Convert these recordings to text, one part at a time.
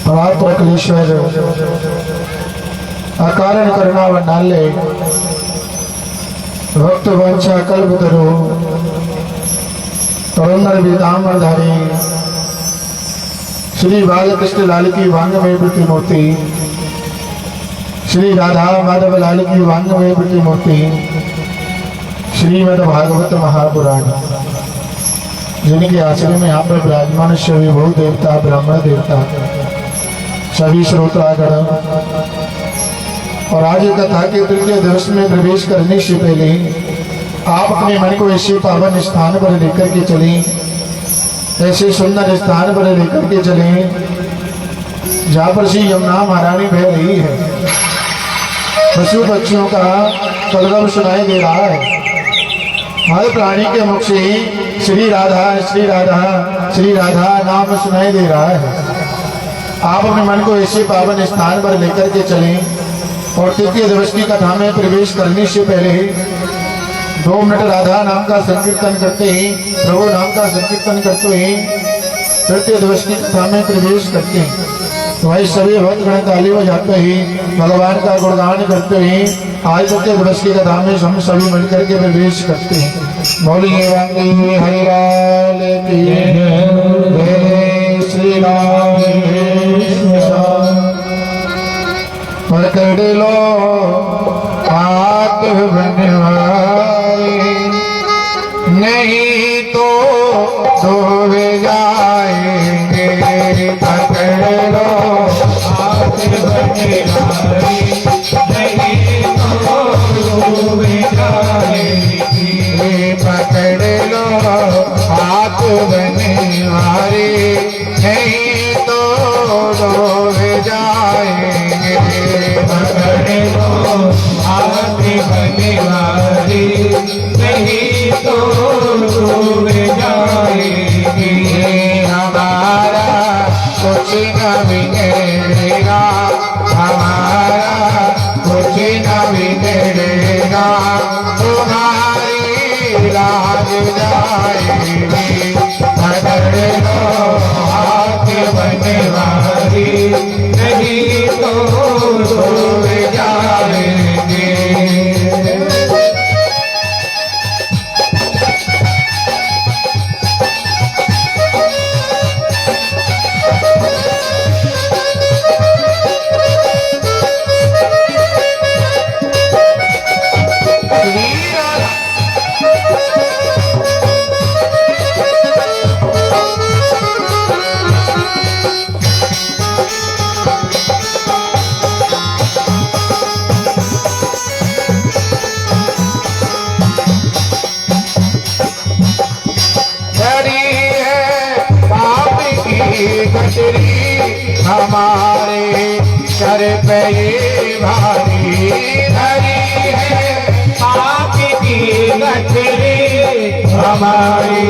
महात्मा कलीश्वर अकारण करना वनाले भक्त वंशा कल्प धरो तरुणर विदामधारी श्री बालकृष्ण लाल की वांग में प्रतिमूर्ति, श्री राधा माधव लाल की वांग में प्रतिमूर्ति, श्रीमद् भागवत महापुराण, जिनके आश्रय में यहाँ पर विराजमान सभी भू देवता ब्राह्मण देवता सभी श्रोतागण और आज कथा के तृतीय दिवस में प्रवेश करने से पहले आप अपने मन को ऐसे पावन स्थान पर लेकर के चलें, ऐसे सुंदर स्थान पर लेकर के चलें जहाँ पर श्री यमुना महारानी बह रही है। पशु पक्षियों का कलरव सुनाई दे रहा है। हर प्राणी के मुख से श्री राधा श्री राधा श्री राधा नाम सुनाई दे रहा है। आप अपने मन को ऐसे पावन स्थान पर लेकर के चलें और तृतीय दिवस की कथा में प्रवेश करने से पहले 2 मिनट राधा नाम का संकीर्तन करते ही, प्रभु नाम का संकीर्तन करते ही तृतीय दिवस की कथा में प्रवेश करते हैं। तो भाई सभी भक्त गण ताली बजाते ही भगवान का गुणगान करते ही आज तृतीय दिवस की कथा में हम सभी मिलकर के प्रवेश करते हैं। बोलिए हरिलाल की जय, श्री राम पकड़ लो हाथ बनवाए, नहीं तो डूब जाएंगे। पकड़ लो हाथ बनवाए, नहीं तो डूब जाएंगे। पकड़ लो हाथ बनवाए, नहीं तो डूब जाएंगे। पकड़ लो हाथ बनवाए, नहीं तो डूब जाएंगे। हमारा कुछ न बिगड़ेगा, हमारा कुछ न बिगड़ेगा, तुम्हारी लाज जाएगी। पकड़ लो हाथ बनवाए, नहीं तो डूब जाएंगे। हमारे सर पे ये भारी धरी है, पाप की गठरी हमारे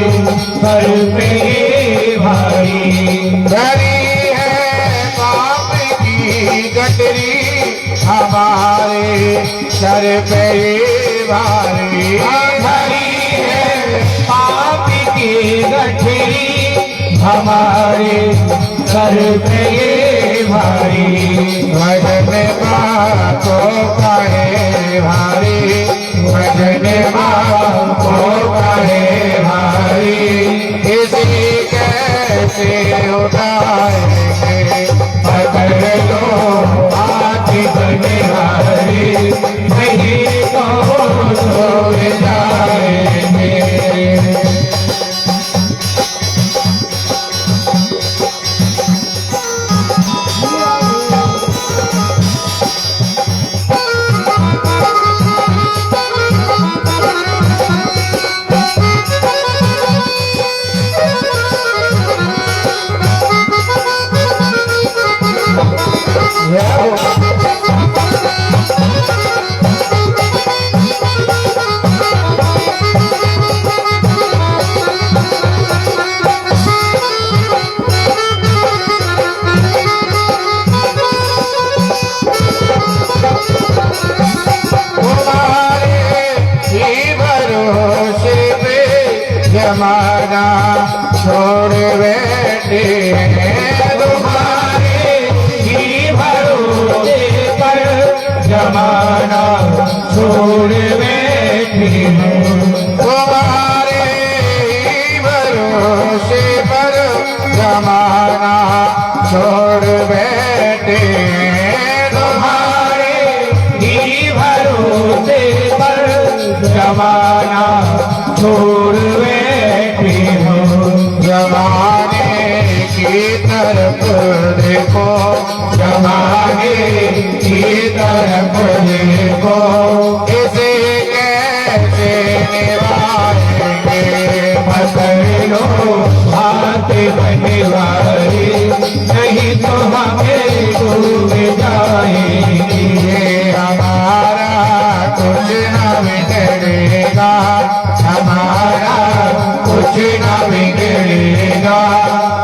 सर पे ये भारी धरी है। पाप की गठरी हमारे सर पे ये भारी धरी है। पाप की गठरी हमारे सर पे ये भारी। भजन माँ को कहे भारी, भजन माँ को कहे भारी, इसी कैसे उठाएंगे। पकड़ लो हाथ बनवाए, नहीं तो डूब जाएंगे। जमाना छोड़ बैठे हैं, तुम्हारे जमाना छोड़ बैठे तुम्हारे ही भरोसे पर जमाना छोड़ बैठे हो जमाने की तरफ देखो जमाने की तरफ देखो इसे कैसे निभाएंगे पकड़ लो हाथ बनिवारे नहीं तो हमें डूब जाएंगे ये हमारा कुछ न बिगड़ेगा हमारा कुछ न बिगड़ेगा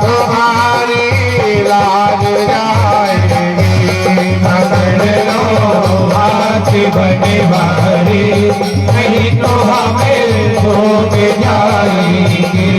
तुम्हारी लाज जाएगी पकड़ लो हाथ बनिवारे नहीं तो हमें डूब जाएंगे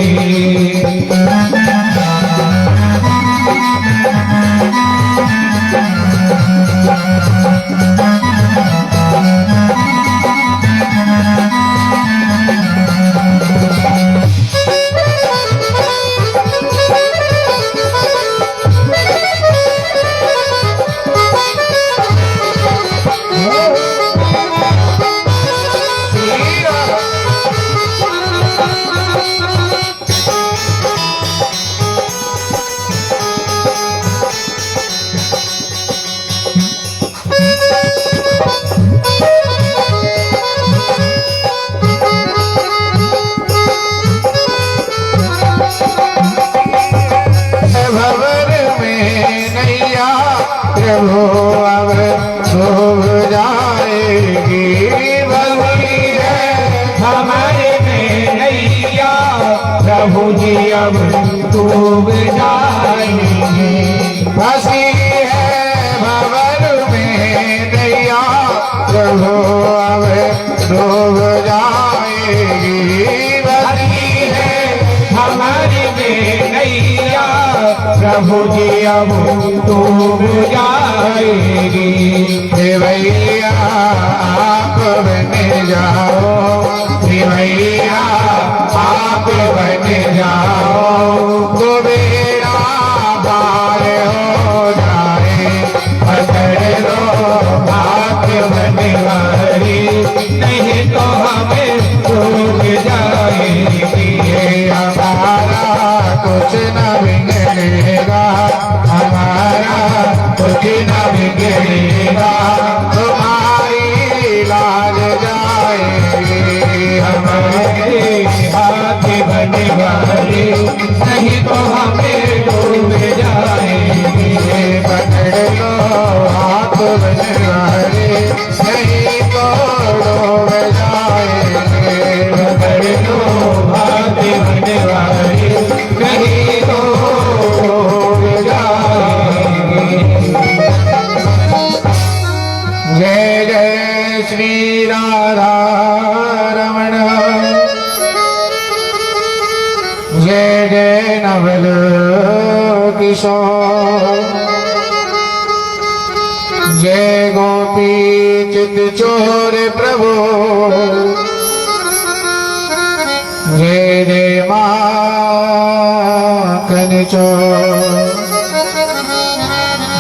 प्रभु अब डूब जाएगी बलि है हमारे में नैया प्रभु जी अब डूब जाएगी फंसी है भंवर में नैया प्रभु अब डूब जाएगी बलि है हमारे में नैया प्रभु जी अब डूब जाएगी हे भैया आप बन जाओ हे भैया आप बन जाओ तो बेड़ा पार हो जाए पकड़ लो आप बनवारी नहीं तो हमें डूब जाएगी ये हमारा कुछ न बिगड़ेगा हमारा कुछ न बिगड़ेगा तुम्हारी लाज जाएगी हमारे हाथ बनवारे नहीं तो हमें डूब जाएंगे पकड़ लो हाथ बनवारे नहीं तो डूब जाएंगे पकड़ लो हाथ बनवारे नहीं तो जय जय श्री राधा रमण जय जय नवल किशोर जय गोपी चित चोर प्रभु जय जय माखन चोर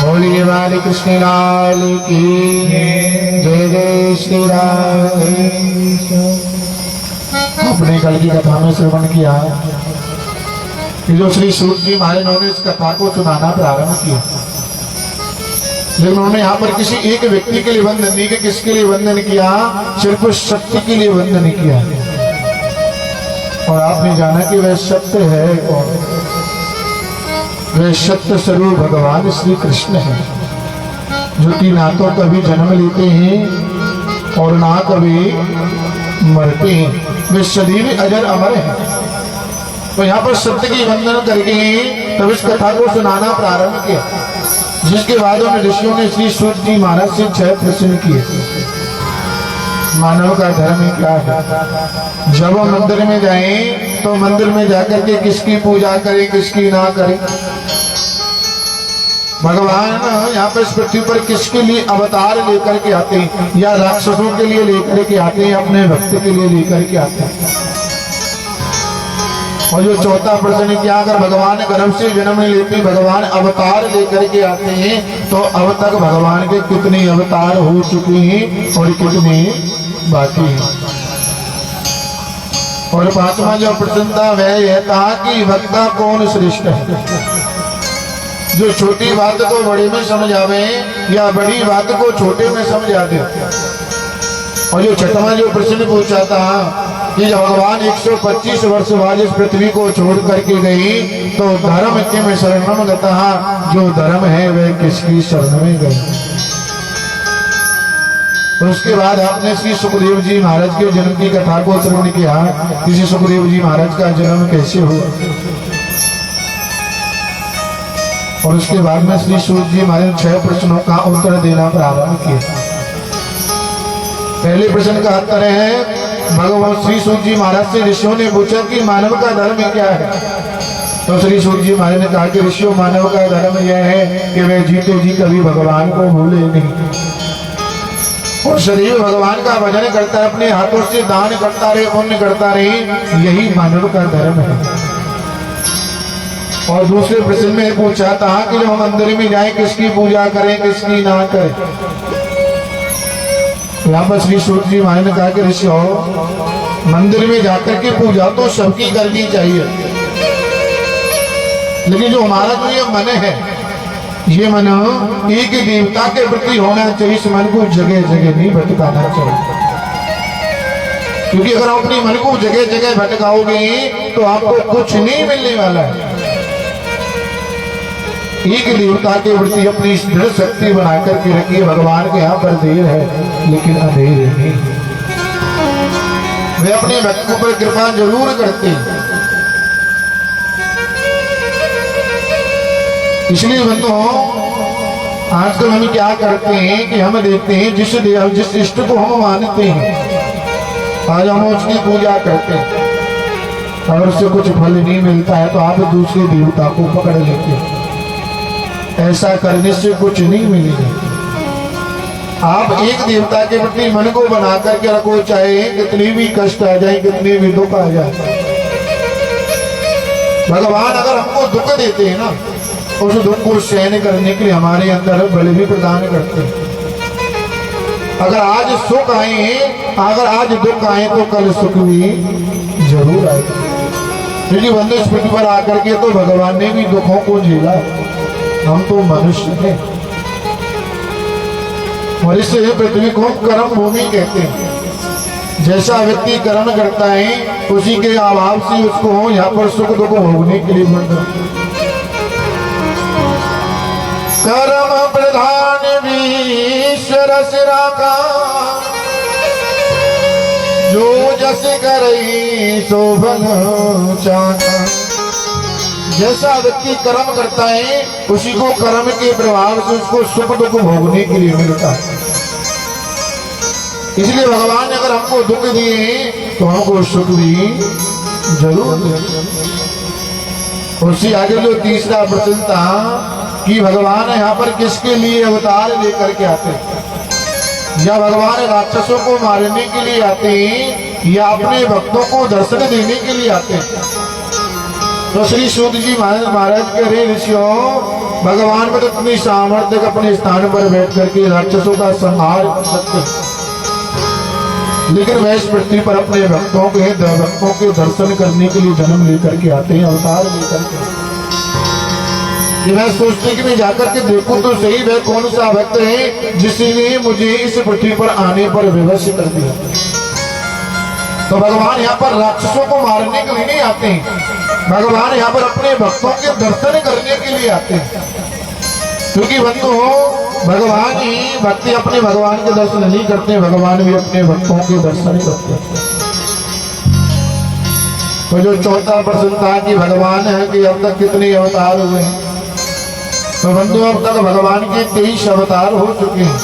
बोलिए वाले कृष्ण लाल की जय जय श्री राम। अपने कल की कथा में श्रवण किया कि जो श्री सूत जी महाराज ने इस कथा को सुनाना प्रारंभ किया लेकिन उन्होंने यहाँ पर किसी एक व्यक्ति के लिए वंदन नहीं किया किसके लिए वंदन किया सिर्फ उस शक्ति के लिए वंदन किया और आपने जाना कि वह सत्य है कौन वह सत्य स्वरूप भगवान श्री कृष्ण है जो कि ना तो कभी जन्म लेते हैं और ना कभी मरते हैं वे सदैव अजर अमर हैं। तो यहाँ पर सत्य की वंदन करके तब इस कथा को सुनाना प्रारंभ किया जिसके बाद उन ऋषियों ने श्री सूत जी महाराज से 6 प्रश्न किए। मानव का धर्म क्या है जब हम मंदिर में जाएं तो मंदिर में जाकर के किसकी पूजा करें किसकी ना करें भगवान यहाँ पर इस पृथ्वी पर किसके लिए अवतार लेकर के आते हैं या राक्षसों के लिए लेकर के आते हैं अपने भक्त के लिए लेकर के आते हैं। और जो चौथा प्रश्न क्या, अगर भगवान गर्भ से जन्म नहीं लेते, भगवान अवतार लेकर के आते हैं, तो अब तक भगवान के कितने अवतार हो चुके हैं और कितने बाकी हैं। और पांचवा जो प्रश्न था वह यह था कि वक्ता कौन श्रेष्ठ है, जो छोटी बात को बड़े में समझ आवे या बड़ी बात को छोटे में समझ आते। और जो छठवां जो प्रश्न पूछा था कि जब भगवान 125 वर्ष बाद इस पृथ्वी को छोड़ करके गई तो धर्म किम शरणम गतः, जो धर्म है वह किसकी शरण में गई। और उसके बाद आपने श्री सुखदेव जी महाराज के जन्म की कथा को श्रवण किया, किसी सुखदेव जी महाराज का जन्म कैसे हुआ। और उसके बाद में श्री सूत जी महाराज 6 प्रश्नों का उत्तर देना प्रारंभ किया। पहले प्रश्न का उत्तर है, भगवान श्री सूत जी महाराज से ऋषियों ने पूछा कि मानव का धर्म क्या है। तो श्री सूत जी महाराज ने कहा कि ऋषियों, मानव का धर्म यह है कि वह जीते जी कभी भगवान को भूले नहीं और शरीर भगवान का भजन करता है, अपने हाथों से दान करता रहे, पुण्य करता रहे, यही मानव का धर्म है। और दूसरे प्रश्न में पूछा था कि जब हम मंदिर में जाए किसकी पूजा करें किसकी ना करें। यहाँ पर श्री सूत जी महाराज ने कहा कि ऋषियों, मंदिर में जाकर के पूजा तो सबकी करनी चाहिए, लेकिन जो हमारा जो ये मन है, ये मन एक ही देवता के प्रति होना चाहिए। इस मन को जगह जगह नहीं भटकाना चाहिए, क्योंकि अगर आप अपने मन को जगह जगह भटकाओगे तो आपको कुछ नहीं मिलने वाला है। एक देवता के प्रति अपनी दृढ़ शक्ति बना करके रखिए। भगवान के यहाँ पर देर है लेकिन अंधेर नहीं। वे अपने भक्तों पर कृपा जरूर करते हैं। इसलिए बंधुओं, आजकल हम क्या करते हैं कि हम देखते हैं जिस इष्ट को हम मानते हैं, आज हम उसकी पूजा करते हैं, अगर उससे कुछ फल नहीं मिलता है तो आप दूसरे देवता को पकड़ लेते हैं। ऐसा करने से कुछ नहीं मिलेगा। आप एक देवता के प्रति मन को बना करके रखो, चाहे कितनी भी कष्ट आ जाए, कितने भी दुख आ जाए। भगवान अगर हमको दुख देते हैं ना, उस दुख को सहन करने के लिए हमारे अंदर बल भी प्रदान करते हैं। अगर आज सुख आए, अगर आज दुख आए तो कल सुख भी जरूर आएगा। क्योंकि बंदे इस पृथ्वी पर आकर के तो भगवान ने भी दुखों को झेला, हम तो मनुष्य हैं। और इस पृथ्वी को कर्म भूमि कहते हैं। जैसा व्यक्ति कर्म करता है उसी के अभाव से उसको यहाँ पर सुख दुख भोगने के लिए मिलता है। कर्म प्रधान ईश्वर सिरा का, जो जस करई सो भल चाहा। जैसा व्यक्ति कर्म करता है उसी को कर्म के प्रभाव से उसको सुख दुख भोगने के लिए मिलता है। इसलिए भगवान ने अगर हमको दुख दिए तो हमको सुख भी जरूर देंगे। उसी आगे जो तीसरा प्रश्न था कि भगवान यहाँ पर किसके लिए अवतार लेकर के आते हैं, या भगवान राक्षसों को मारने के लिए आते हैं या अपने भक्तों को दर्शन देने के लिए आते हैं। तो श्री सूत जी महाराज कह रहे, ऋषियों, भगवान में तो इतनी सामर्थ्य अपने स्थान पर बैठ करके राक्षसों का संहार कर सकते, लेकिन वह इस पृथ्वी पर अपने भक्तों के दर्शन करने के लिए जन्म लेकर के आते हैं, अवतार लेकर के। मैं सोचते कि मैं जाकर के देखूं तो सही वह कौन सा भक्त है जिसने मुझे इस पृथ्वी पर आने पर विवश कर दिया। तो भगवान यहाँ पर राक्षसों को मारने के लिए नहीं आते हैं, भगवान यहाँ पर अपने भक्तों के दर्शन करने के लिए आते हैं। क्योंकि बंधुओं, भगवान ही भक्ति अपने भगवान के दर्शन नहीं करते, भगवान भी अपने भक्तों के दर्शन करते हैं। तो जो चौथा प्रश्न था कि भगवान है कि अब तक कितने अवतार हुए हैं, तो बंधुओं अब तक भगवान के 23 अवतार हो चुके हैं।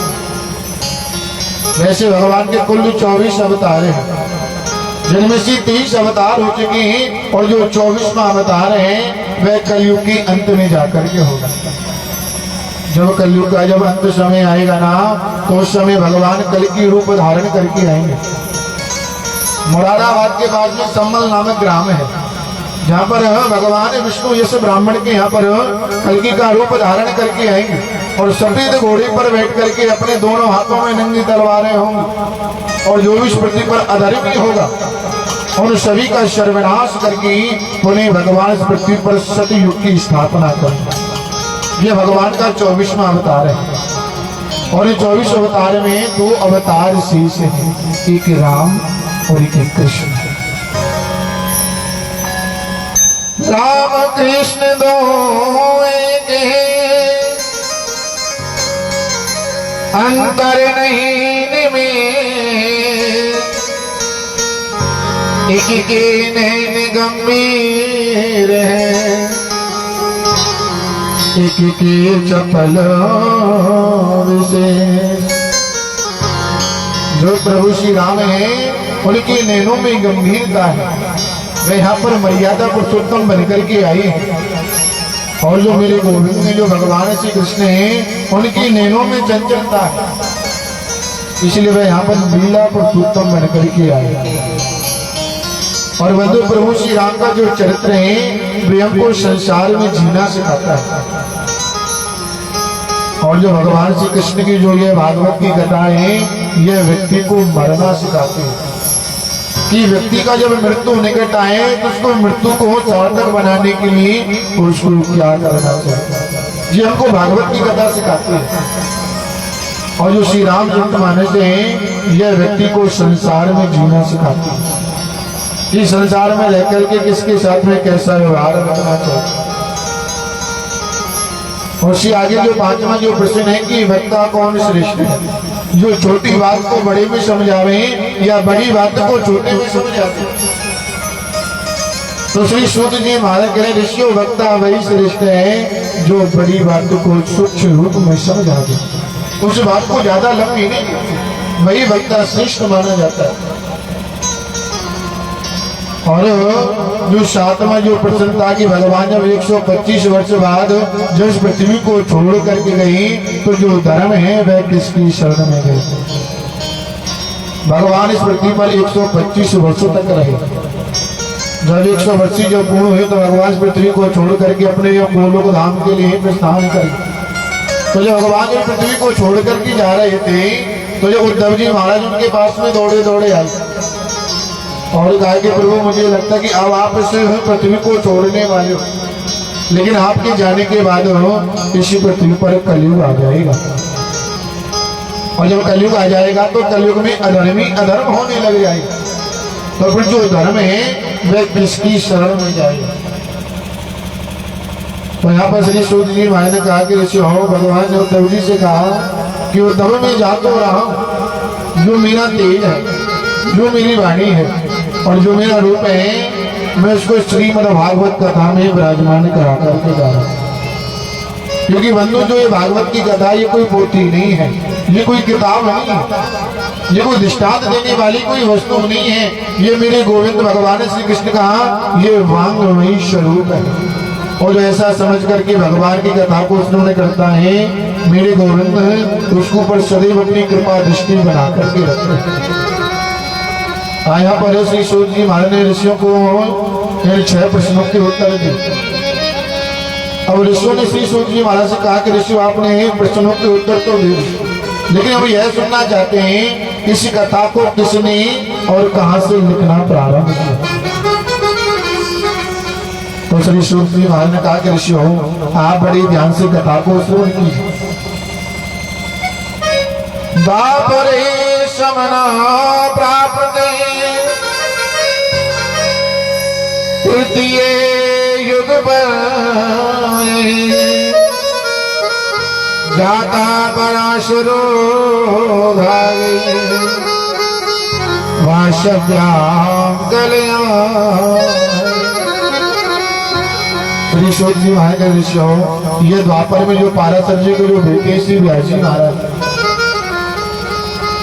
वैसे भगवान के कुल 24 अवतार हैं, जिनमें से 23 अवतार हो चुके हैं और जो 24वां अवतार है वह कलयुग के अंत में जाकर के होगा। जब कलयुग का जब अंत समय आएगा ना, तो उस समय भगवान कल की रूप धारण करके आएंगे। मुरादाबाद के पास में सम्मल नामक ग्राम है, यहाँ पर भगवान विष्णु यश ब्राह्मण के यहाँ पर कल्कि का रूप धारण करके आएंगे और सफेद घोड़े पर बैठ करके अपने दोनों हाथों में नंगी तलवारें होंगी और जो भी इस पृथ्वी पर अधर्मी होगा उन सभी का सर्वनाश करके पुनः भगवान इस पृथ्वी पर सतयुग की स्थापना करेंगे। यह भगवान का 24वां अवतार है और ये 24 अवतार में 2 अवतार शेष हैं, एक राम और एक कृष्ण। राम कृष्ण दो एक हैं, अंतर नहीं में, एक के नैन गंभीर है, एक के चपल विशेष। जो प्रभु श्री राम है उनके नैनों में गंभीरता है, वे यहाँ पर मर्यादा पुरुषोत्तम बनकर के आए हैं। और जो मेरे गोविंद में जो भगवान श्री कृष्ण हैं उनकी नैनों में चंचलता है, इसलिए वे यहाँ पर लीला पुरुषोत्तम बनकर के आए। और बंधु प्रभु श्री राम का जो चरित्र है वे हमको संसार में जीना सिखाता है। और जो भगवान श्री कृष्ण की जो ये भागवत की कथा है यह व्यक्ति को मरना सिखाती है कि व्यक्ति का जब मृत्यु निकट आए तो उसको मृत्यु को सार्थक बनाने के लिए उसको क्या करना चाहिए, ये हमको भागवत की कथा सिखाती है। और जो श्री रामचरित मानस है यह व्यक्ति को संसार में जीना सिखाती है कि संसार में रहकर के किसके साथ में कैसा व्यवहार रखना चाहिए। और श्री आगे जो 5वां जो प्रश्न है कि वक्ता कौन श्रेष्ठ है, जो छोटी बात को बड़े में समझावे या बड़ी बात को छोटे में समझावे। तो श्री सूत जी महाराज कह रहे ऋषियों वक्ता वही श्रेष्ठ है जो बड़ी बात को सूक्ष्म रूप में समझा दे, उस बात को ज्यादा लंबी नहीं, वही वक्ता श्रेष्ठ माना जाता है। और जो 7वां जो प्रश्न था कि भगवान जब 125 वर्ष बाद जब इस पृथ्वी को छोड़ करके गई तो जो धर्म है वह किसकी शरण में गए। भगवान इस पृथ्वी पर 125 वर्षों तक रहे। जब 100 वर्ष जब पूर्ण हुए तो भगवान इस पृथ्वी को छोड़ करके अपने गोलोक धाम के लिए प्रस्थान करे। तो जब भगवान इस पृथ्वी को छोड़ करके जा रहे थे तो जब उद्धव जी महाराज उनके पास में दौड़े दौड़े आए और कहा कि प्रभु मुझे लगता है कि अब आप इस पृथ्वी को छोड़ने वाले हो, लेकिन आपके जाने के बाद इसी पृथ्वी पर कलयुग आ जाएगा और जब कलयुग आ जाएगा तो कलयुग में अधर्मी अधर्म होने लग जाएगा, तो फिर जो धर्म है वह किसकी शरण में जाएगा। तो यहाँ पर श्री सूत जी महाराज ने कहा कि ऋषि हो भगवान ने उद्धव जी से कहा कि उद्धव में जा तो रहा हूं, जो मेरा तेज है, जो मेरी वाणी है और जो मेरा रूप है मैं उसको श्रीमद् भागवत कथा में विराजमान करा करके जा रहा हूँ। क्योंकि बंधु जो ये भागवत की कथा ये कोई पोथी नहीं है, ये कोई किताब नहीं है, ये कोई दृष्टांत देने वाली कोई वस्तु नहीं है, ये मेरे गोविंद भगवान श्री कृष्ण का ये वांग्मयी स्वरूप है। और जो ऐसा समझ करके भगवान की कथा को उन्होंने करता है मेरे गोविंद उसको पर सदैव अपनी कृपा दृष्टि बना करके रखते हैं। यहाँ पर श्री सूत जी महाराज ने ऋषियों को 6 प्रश्नों के उत्तर दिए। अब ऋषियों ने श्री सूत जी महाराज से कहा कि ऋषि आपने प्रश्नों के उत्तर तो दिए, लेकिन अब यह सुनना चाहते हैं इस कथा को किसने और कहां से लिखना प्रारंभ किया। तो श्री सूत जी महाराज ने कहा कि ऋषि हो आप बड़े ध्यान से कथा को श्रवण कीजिए। दापरे समना प्राप्त तृतीय युग पर जाता पराशरो भागे वाशव्याम कल्याण। श्री सूत जी महाराज का ऋषि हो ये द्वापर में जो पाराशर जी के जो बेटे श्री व्यास जी महाराज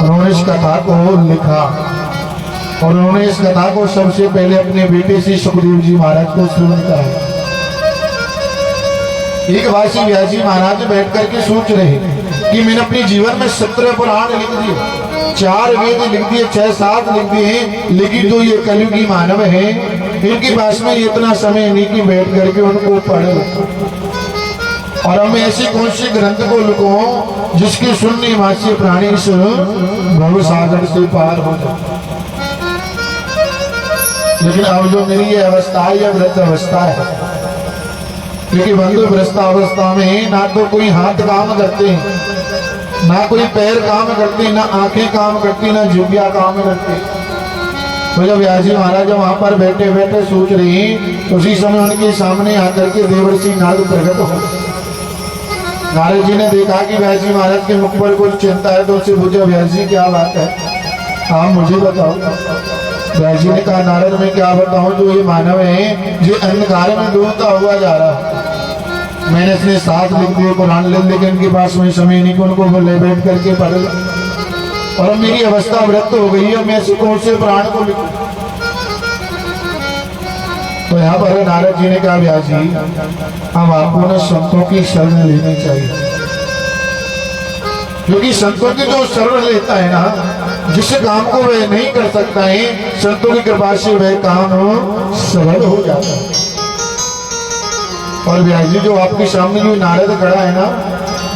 उन्होंने इस कथा को लिखा और उन्होंने इस कथा को सबसे पहले अपने बेटे श्री सुखदेव जी महाराज को श्रवण कराया। एक बार श्री व्यास जी महाराज बैठ करके सोच रहे कि मैंने अपने जीवन में 17 पुराण लिख दिए, 4 वेद लिख दिए, 6-7 लिख दिए, लेकिन जो ये कलयुगी मानव है इनके पास में इतना समय नहीं कि बैठ करके उनको पढ़े, और हम ऐसी कौन सी ग्रंथ को लिखो जिसके सुनने वासी प्राणी इस भव सागर से पार हो जाए। लेकिन अब जो मेरी ये अवस्था है, यह वृद्ध अवस्था है, क्योंकि बंधु वृद्धावस्था में ना तो कोई हाथ काम करते, ना कोई पैर काम करते, ना आंखें काम करती, ना जिभ्या काम करती। तो जब व्यास जी महाराज वहां पर बैठे बैठे सोच रही, तो उसी समय उनके सामने आकर के देवर्षि नारद प्रकट हो। नारद जी ने देखा कि व्यास जी महाराज के मुख पर कुछ चिंता है, तो उससे पूछा, व्यास जी क्या बात है, हाँ मुझे बताओ। व्यास जी ने कहा, नारद मैं क्या बताऊं, जो ये मानव है जो अंधकार में डूबता हुआ जा रहा है। मैंने इसने साथ लिख दिए कुरान ले, लेकिन इनके पास में समय नहीं कि उनको ले बैठ करके पढ़ लो, और मेरी अवस्था वृत्त हो गई है, मैं कौन से प्राण को लिखूं। तो यहाँ पर नारद जी ने कहा, व्यास जी हम आपको न संतों की शरण लेनी चाहिए, क्योंकि संतों की जो शरण लेता है ना, जिस काम को वह नहीं कर सकता है, संतों की कृपा से वह काम सरल हो जाता है। और व्यास जी जो आपके सामने जो नारद खड़ा है ना,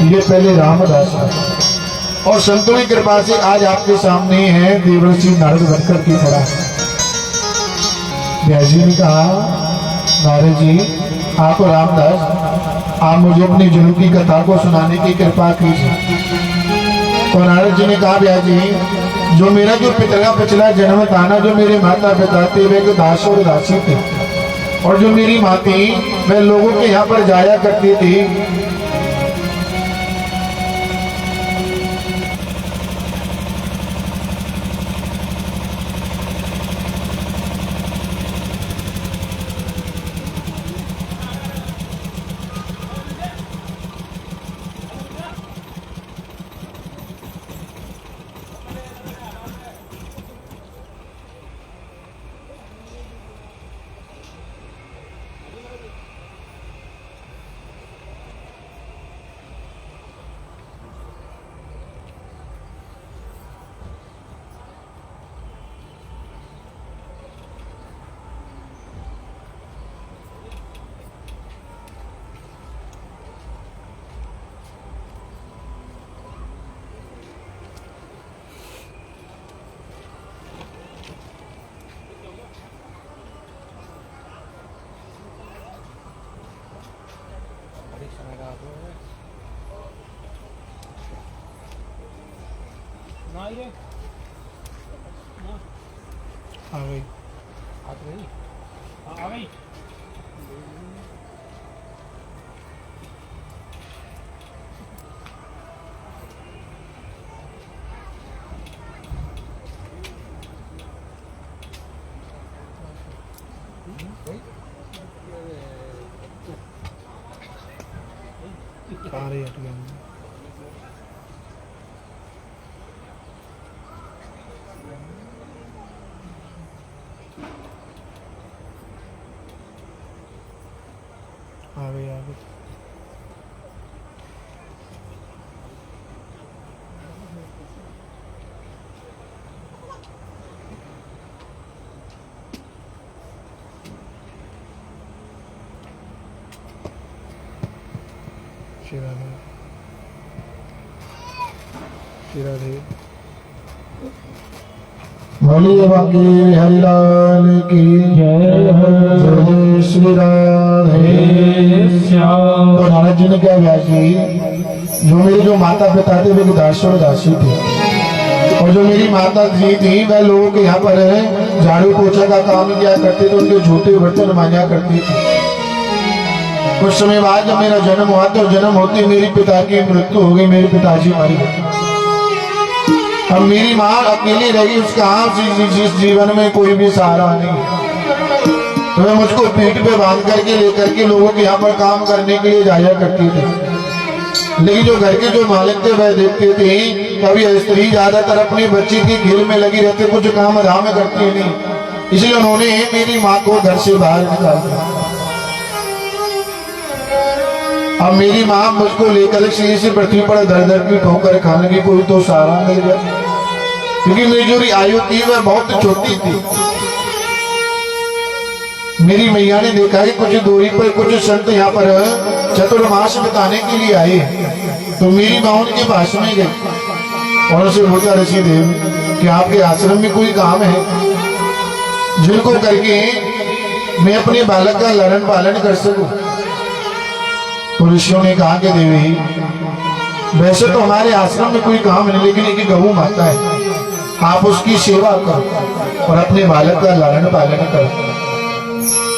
ये पहले रामदास है, और संतों की कृपा से आज आपके सामने है देवर्षि नारद बनकर के खड़ा है। व्यास जी ने कहा, नारद जी आप रामदास, आप मुझे अपनी जन्म की कथा को सुनाने की कृपा कीजिए। तो नारद जी ने कहा, व्यास जी जो मेरा जो पिछला जन्म था ना, जो मेरे माता पिता थे वे तो दास और दासी थे, और जो मेरी माँ थी वह लोगों के यहाँ पर जाया करती थी। आ गई आ गई। आ गई आ गई। बोलिए बाकी हरिलाल की जय श्री राधे श्याम। तो नारद जी ने क्या, व्यास जी जो मेरे जो माता पिता थे वे दास और दासी थे, और जो मेरी माता जी थी वह लोगों के यहाँ पर झाड़ू पोछा का काम किया करते थे, उनके झूठे बर्तन मांजा करती थी। कुछ समय बाद जब मेरा जन्म हुआ तो जन्म होते मेरे पिता की मृत्यु हो गई, मेरे पिताजी मारे गए। अब मेरी माँ अकेली रही, उसका जिस जीवन में कोई भी सहारा नहीं, तो वह मुझको पीठ पे बांध करके लेकर के लोगों के यहाँ पर काम करने के लिए जाया करती थी। लेकिन जो घर के जो मालिक थे वह देखते थे कभी स्त्री ज्यादातर अपने बच्चे की खेल में लगी रहती, कुछ काम धाम करती नहीं, इसलिए उन्होंने मेरी माँ को घर से बाहर निकाल दिया। अब मेरी माँ मुझको लेकर से पृथ्वी पर दर दर की ठोकर खाने की कोई तो सहारा मिल जाए, क्योंकि मेरी जो आयु थी वह बहुत छोटी थी। मेरी मैया ने देखा कि कुछ दूरी पर कुछ संत यहाँ पर चतुर्मास बिताने के लिए आए, तो मेरी माँ उनके पास में गई और उसे पूछा, ऋषि देव कि आपके आश्रम में कोई काम है जिनको करके मैं अपने बालक का लालन पालन कर सकूं? तो ऋषियों ने कहा कि देवी, वैसे तो हमारे आश्रम में कोई काम नहीं, लेकिन एक गऊ माता है, आप उसकी सेवा करो और अपने बालक का लालन पालन करो।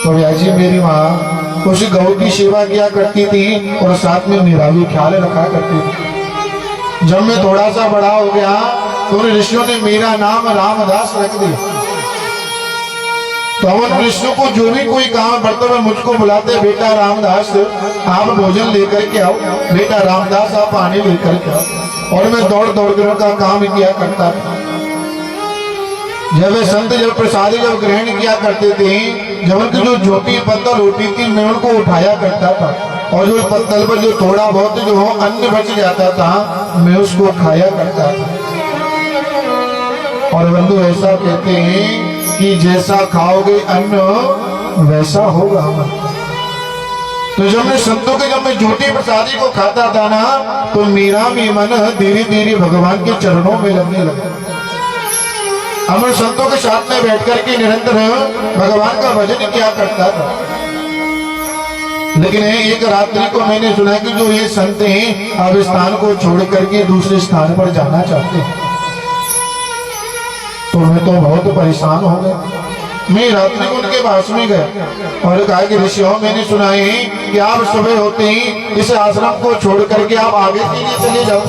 तो व्यास जी, मेरी माँ उस गऊ की सेवा किया करती थी और साथ में मेरा भी ख्याल रखा करती थी। जब मैं थोड़ा सा बड़ा हो गया तो ऋषियों ने मेरा नाम रामदास रख दिया। तो उन ऋषियों को जो भी कोई काम पड़ता है मुझको बुलाते, बेटा रामदास आप भोजन लेकर के आओ, बेटा रामदास आप पानी लेकर के आओ, और मैं दौड़ दौड़ कर का काम किया करता था। जब वे संत जब प्रसादी जब ग्रहण किया करते थे, जब उनकी जो झोटी पत्तल होती थी मैं उनको उठाया करता था, और जो पत्तल पर जो थोड़ा बहुत जो अन्न बच जाता था मैं उसको खाया करता था। और बंधु ऐसा कहते हैं कि जैसा खाओगे अन्न वैसा होगा मन। तो जब मैं संतों के जब मैं झूठी प्रसादी को खाता था ना, तो मेरा भी मन धीरे धीरे भगवान के चरणों में लगने लगा। अब मैं संतों के साथ में बैठ करके निरंतर भगवान का भजन किया करता था। लेकिन एक रात्रि को मैंने सुना कि जो ये संत हैं अब स्थान को छोड़ करके दूसरे स्थान पर जाना चाहते हैं। तो मैं तो बहुत परेशान हो गया। मैं रात्रि को उनके पास में गया और कहा कि ऋषियों, मैंने सुना है कि आप सुबह होते ही इस आश्रम को छोड़ करके आप आगे के लिए चले जाओ।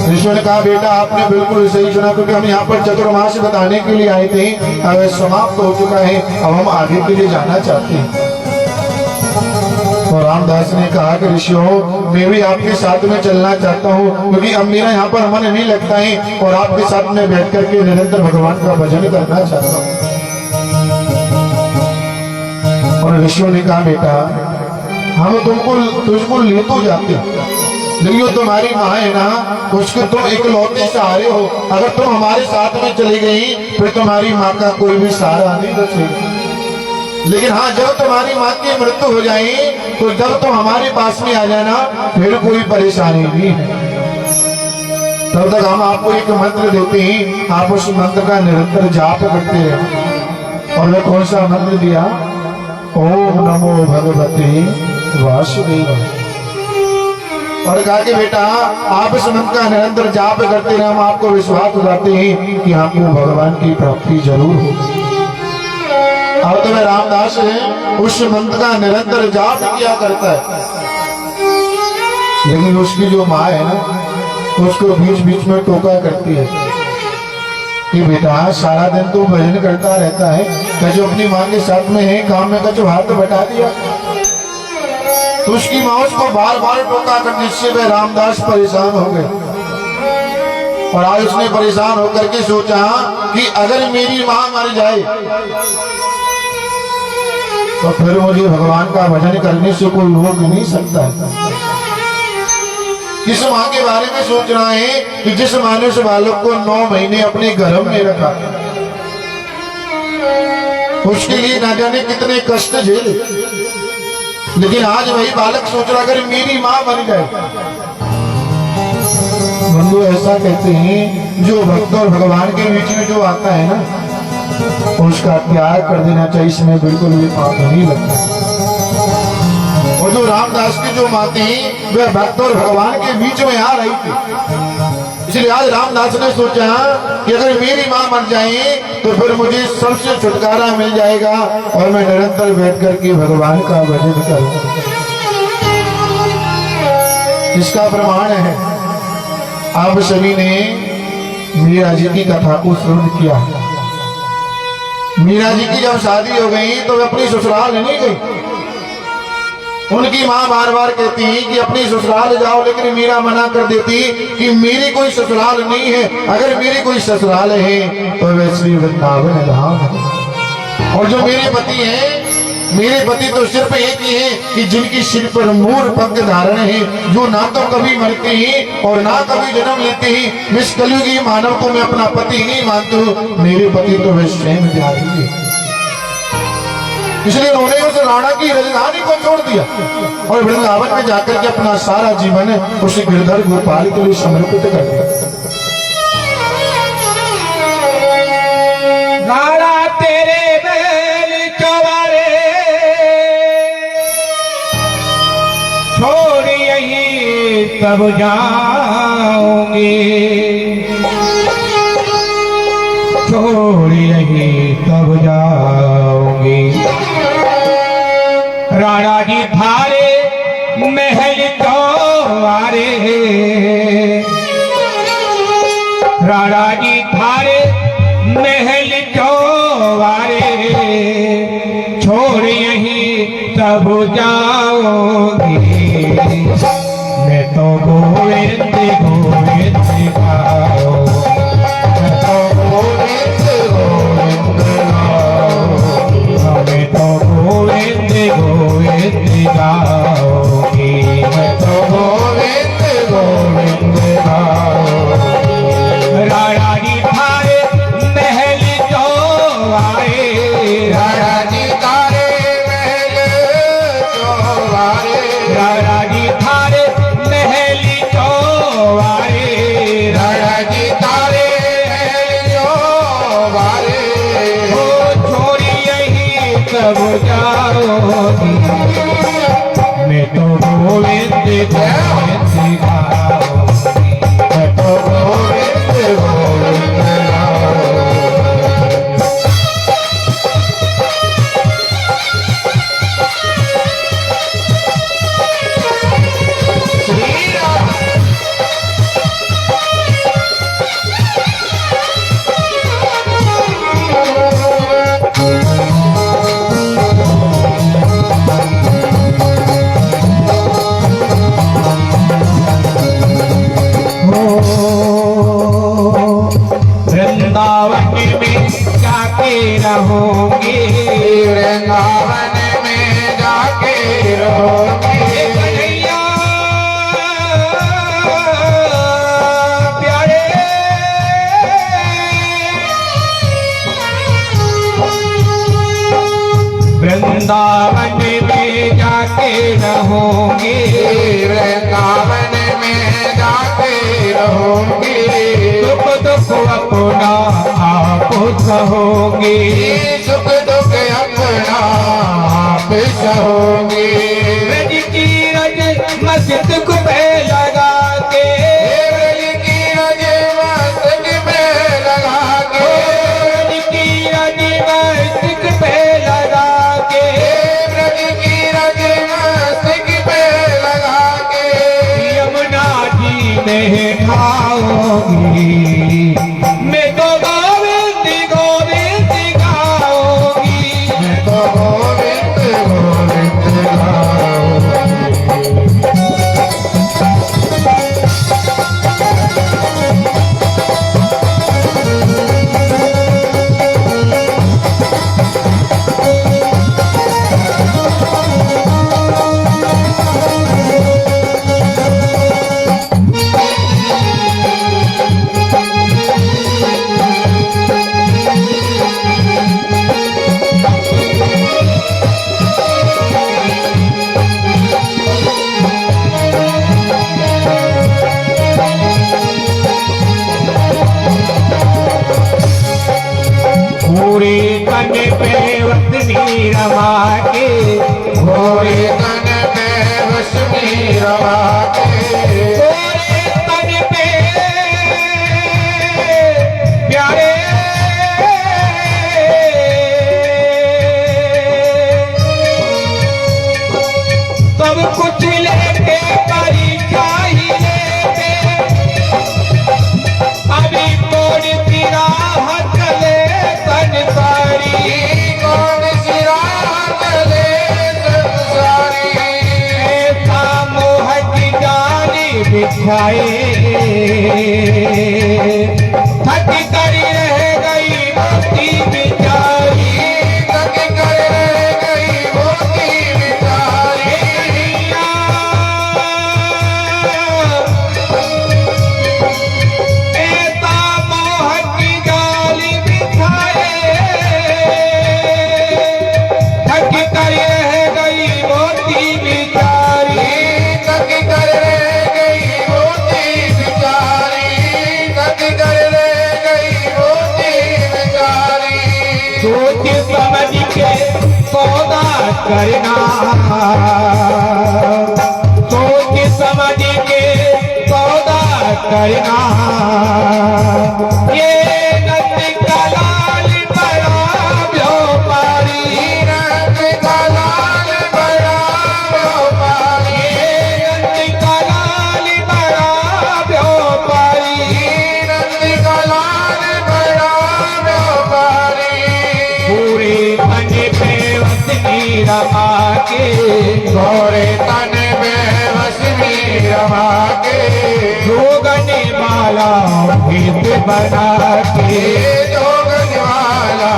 ऋषियों ने कहा, बेटा आपने बिल्कुल सही सुना, क्योंकि हम यहाँ पर चतुर्मास बताने के लिए आए थे, अब समाप्त हो चुका है, अब हम आगे के लिए जाना चाहते हैं। तो रामदास ने कहा कि ऋषियों, मैं भी आपके साथ में चलना चाहता हूँ, क्योंकि अब मेरा यहाँ पर मन नहीं लगता है और आपके साथ में बैठ करके निरंतर भगवान का भजन करना चाहता हूँ। और ऋषियों ने कहा, बेटा हम तुझको ले तो जाते, लेकिन वो तुम्हारी माँ है ना, उसके तुम इकलौते सहारे हो। अगर तुम हमारे साथ में चली गई फिर तुम्हारी माँ का कोई भी सहारा नहीं बचेगा। लेकिन हाँ, जब तुम्हारी माँ की मृत्यु हो जाए तो जब तुम हमारे पास में आ जाना, फिर कोई परेशानी नहीं है। तब तक हम आपको एक मंत्र देते हैं, आप उस मंत्र का निरंतर जाप करते रहे। और मैं कौन सा मंत्र दिया? ओम नमो भगवते वासुदेवाय। और कहा कि बेटा आप इस मंत्र का निरंतर जाप करते रहे, हम आपको विश्वास दिलाते हैं कि आपको भगवान की प्राप्ति जरूर होगी। अब तो मैं रामदास है उस मंत्र का निरंतर जाप किया करता है, लेकिन उसकी जो माँ है ना, उसको बीच बीच में टोका करती है कि बेटा सारा दिन तो भजन करता रहता है, कजो अपनी माँ के साथ में है, काम में कजो हाथ बटा दिया। तो उसकी माँ उसको बार बार टोका करने से वे रामदास परेशान हो गए। और आज उसने परेशान होकर के सोचा कि अगर मेरी माँ मर जाए तो फिर मुझे भगवान का भजन करने से कोई रोक नहीं सकता है। किस माँ के बारे में सोच रहा है कि जिस माँ ने उस बालक को 9 महीने अपने गर्भ में रखा, उसके लिए ना जाने कितने कष्ट झेले, लेकिन आज वही बालक सोच रहा अगर मेरी माँ मर जाए। बंधु ऐसा कहते हैं, जो भक्त और भगवान के बीच में जो आता है ना, उसका त्याग कर देना चाहिए, इसमें बिल्कुल भी पाप नहीं लगता। और जो रामदास की जो माँ थी वह भक्त और भगवान के बीच में आ रही थी, इसलिए आज रामदास ने सोचा कि अगर मेरी माँ मर जाए तो फिर मुझे सबसे छुटकारा मिल जाएगा और मैं निरंतर बैठ करके भगवान का भजन करूंगा। इसका प्रमाण है आप सभी ने मीरा जी की कथा को श्रवण किया। मीरा जी की जब शादी हो गई तो वे अपनी ससुराल नहीं गई। उनकी माँ बार बार कहती कि अपनी ससुराल जाओ, लेकिन मीरा मना कर देती कि मेरी कोई ससुराल नहीं है, अगर मेरी कोई ससुराल है तो वे श्री वृंदावन धाम है। और जो मेरे पति हैं, मेरे पति तो सिर्फ एक ही है कि जिनकी सिर पर मोर पंख धारण है, जो ना तो कभी मरते हैं और ना कभी जन्म लेते हैं। इस कलयुगी मानव को मैं अपना पति नहीं मानता हूँ, मेरे पति तो वे स्वयं जाती है। इसलिए उन्होंने उस राणा की राजधानी को छोड़ दिया और वृंदावन में जाकर के अपना सारा जीवन उस गिरधर गोपाल के लिए समर्पित कर दिया। राणा तेरे बैल चवारे छोड़ यही तब जाऊंगी, छोड़ यही तब जाऊंगी। राणा जी थारे महल चौवारे, राणा जी थारे महल चौवारे छोड़ यहीं तब जाओगी। मैं तो गोविंद गोविंद गाओ, मैं तो गोविंद गोविंद गाओ, मैं तो गोविंद गोविंद गाओगी, मैं तो गोविंद गोविंद गाओ। राणा जी थारे महल चौवारे, राणा जी तारे महल चौवारे, राणा जी थारे महल चौवारे, राणा जी तारे महल चौवारे। ओ छोरी यही तब जाओगी। मैं तो गोविंद गोविंद गाओगी, मैं तो गोविंद गोविंद गाओ। श्री राम वृंदावन में जाके रहोगे, वृंदावन में जाके रहोगे। कन्हैया प्यारे वृंदावन में जाके रहोगे, वृंदावन में जाके रहोगे। दुख दुख अपना आप सहोगे, सुख दुख अपना आप सहोगे। ब्रज की रज मस्जिद को पे लगा के, ब्रज की रज मस्तक पे लगा के, ब्रज की रज मस्जिद पे लगा के, ब्रज की रज मस्तक पे लगा के। यमुना जी में खाओगी। मैं तो गोविंद गोविंद गाओगी, मैं तो गोविंद गोविंद गाओ। पूरे तन पे वतनी रमा के, घोड़े तन पे वसनी रवा के, पूरे तन पे प्यारे सब कुछ लेके परीक्षा ही लेके अभी तोड़ की राह चले संसारी। कौन सी रात ले संसारी। ऐसा मोह की जानी बिछाए थक कर रह गई मोती बिचारी। थक कर रह गई मोती बिचारी। ऐसा मोह की जाली बिछाए थक करना, सोच समझ के सौदा करना। ये नंद का लाल बड़ा व्यापारी, नंद का लाल बड़ा व्यापारी, नंद का लाल बड़ा व्यापारी, नंद का लाल बड़ा व्यापारी। पूरे तन पे वसनी रमा के, पूरे तन पे वसनी रमा के, जोगने वाला भेद बना के, जोगने वाला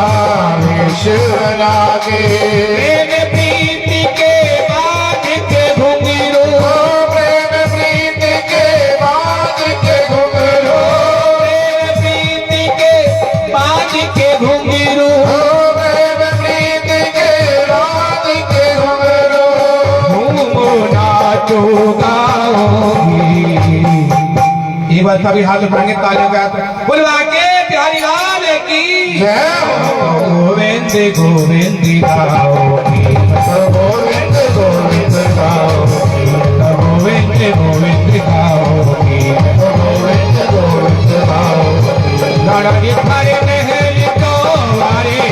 वेश बना के। प्रेम प्रीति के बांध के घुंघरू, प्रेम प्रीति के बांध के घुंघरू, प्रेम प्रीति के बांध के घुंघरू, प्रेम प्रीति के बांध के घुंघरू। घूमो नाचो गाओगी। ये बात सभी हाथ उठाएंगे, तालियों के हाथ बुलवा के प्यारी लाल की जय हो। गोविंद गोविंद गाओगी, गोविंद गोविंद गाओगी, गोविंद गोविंद गाओगी, गोविंद गोविंद गाओगी। लड़की खड़े महल तो वारे,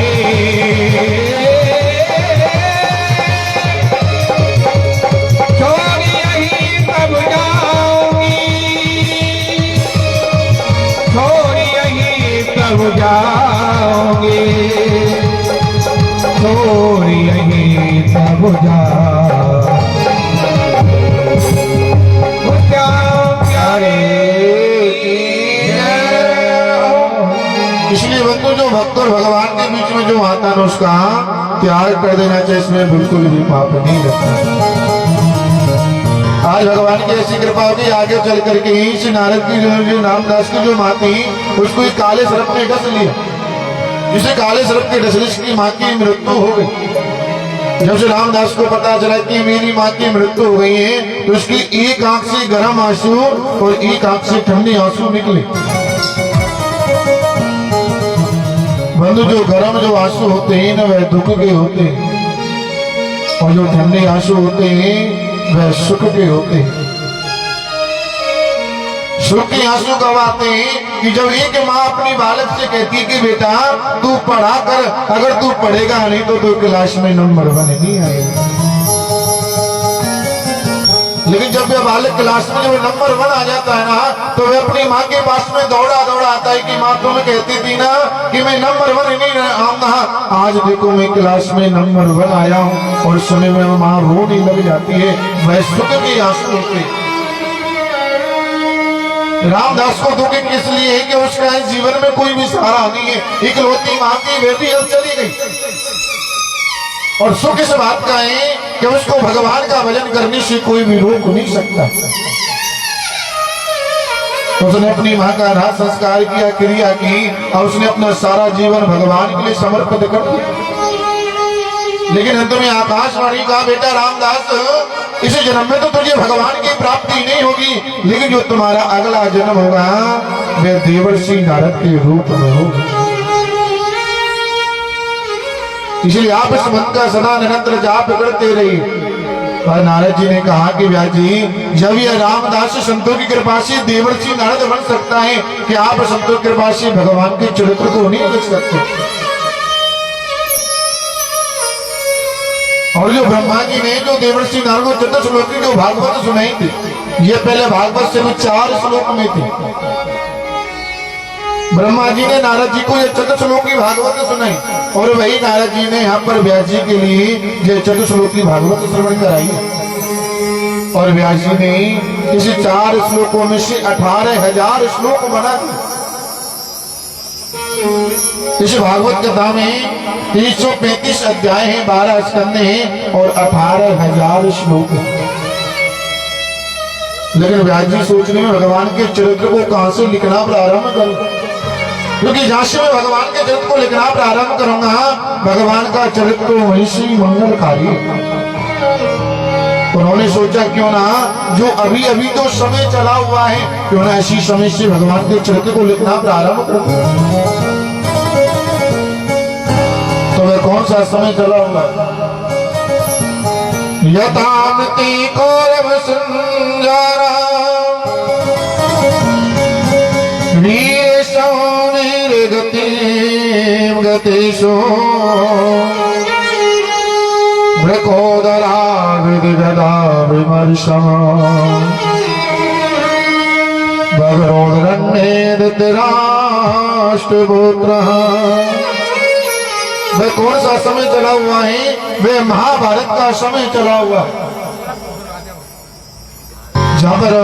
छोड़ यही सब जाऊंगी, छोड़ यही सब जाओगे, छोड़ यही सब प्यारे। इसलिए बंधु जो भक्त और भगवान के बीच में जो आता है उसका त्याग कर देना चाहिए, इसमें बिल्कुल भी पाप नहीं लगता। आज भगवान की ऐसी कृपा होगी, आगे चल करके ही श्री नारद की जो नामदास की जो माँ थी उसको एक काले सर्प ने डस लिया। जिसे काले सर्प के डसने की माँ की मृत्यु हो गई। जब से रामदास को पता चला कि मेरी माँ की मृत्यु हो गई है, तो उसकी एक आंख से गर्म आंसू और एक आंख से ठंडे आंसू निकले। बंधु जो गर्म जो आंसू होते हैं ना वह दुख के होते हैं, और जो ठंडे आंसू होते हैं वह सुख के होते हैं। सुख के आंसू कब आते हैं कि जब एक माँ अपनी बालक से कहती कि बेटा तू पढ़ा कर, अगर तू पढ़ेगा नहीं तो तू क्लास में नंबर 1 नहीं आएगा। लेकिन जब वह बालक क्लास में जब नंबर 1 आ जाता है ना, तो वह अपनी माँ के पास में दौड़ा दौड़ा आता है कि माँ तुम कहती थी ना कि मैं नंबर 1 नहीं आऊंगा, आज देखो मैं क्लास में नंबर 1 आया हूँ। और सुने में माँ रोने लग जाती है। वह सुख के आंसू होते। रामदास को दुख इसलिए है कि उसका जीवन में कोई भी सहारा नहीं है, इकलौती माँ की बेटी अब चली गई। और सुख इस बात का है कि उसको भगवान का भजन करने से कोई भी रोक नहीं सकता। तो उसने अपनी माँ का राह संस्कार किया, क्रिया की, और उसने अपना सारा जीवन भगवान के लिए समर्पित कर दिया। लेकिन अंत में आकाशवाणी का बेटा रामदास, इस जन्म में तो तुझे भगवान की प्राप्ति नहीं होगी, लेकिन जो तुम्हारा अगला जन्म होगा वह देवर्षि नारद के रूप में होगा। इसलिए आप इस मंत्र का सदा निरंतर जाप करते रहिए। और नारद जी ने कहा कि व्यास जी, जब यह रामदास संतों की कृपा से देवर्षि नारद बन सकता है कि आप संतों की कृपा से भगवान के चरित्र को नहीं लिख सकते। और जो ब्रह्मा जी ने जो देवर्षि नारद को चतुर्श्लोकी जो भागवत सुनाई थी, ये पहले भागवत से भी 4 श्लोक में थी। ब्रह्मा जी ने नारद जी को ये चतुर्श्लोकी भागवत सुनाई, और वही नारद जी ने यहाँ पर व्यास जी के लिए ये चतुर्श्लोकी भागवत श्रवण कराई। और व्यास जी ने इस 4 श्लोकों में से 18,000 श्लोक बना दिए। इस भागवत कथा में 335 अध्याय हैं, 12 स्कंद हैं और 18,000 श्लोक हैं। लेकिन व्यास जी सोचने में भगवान के चरित्र को कहां से लिखना प्रारंभ करूं, क्योंकि जहां से मैं भगवान के चरित्र को लिखना प्रारंभ करूंगा, भगवान का चरित्र वहीं से मंगलकारी है। उन्होंने सोचा क्यों ना जो अभी अभी जो समय चला हुआ है, क्यों ना इसी समय से भगवान के चरित्र को लिखना प्रारंभ करूं। तो वह कौन सा समय चला हुआ है? यतामति कौरव संजारा वीरेशो निर्गति गतिषु वृकोदरा विदिगदा विमर्शम भगरोदरण्ये धृतराष्ट्रपुत्रः। वह कौन सा समय चला हुआ है? वे महाभारत का समय चला हुआ है, जहां पर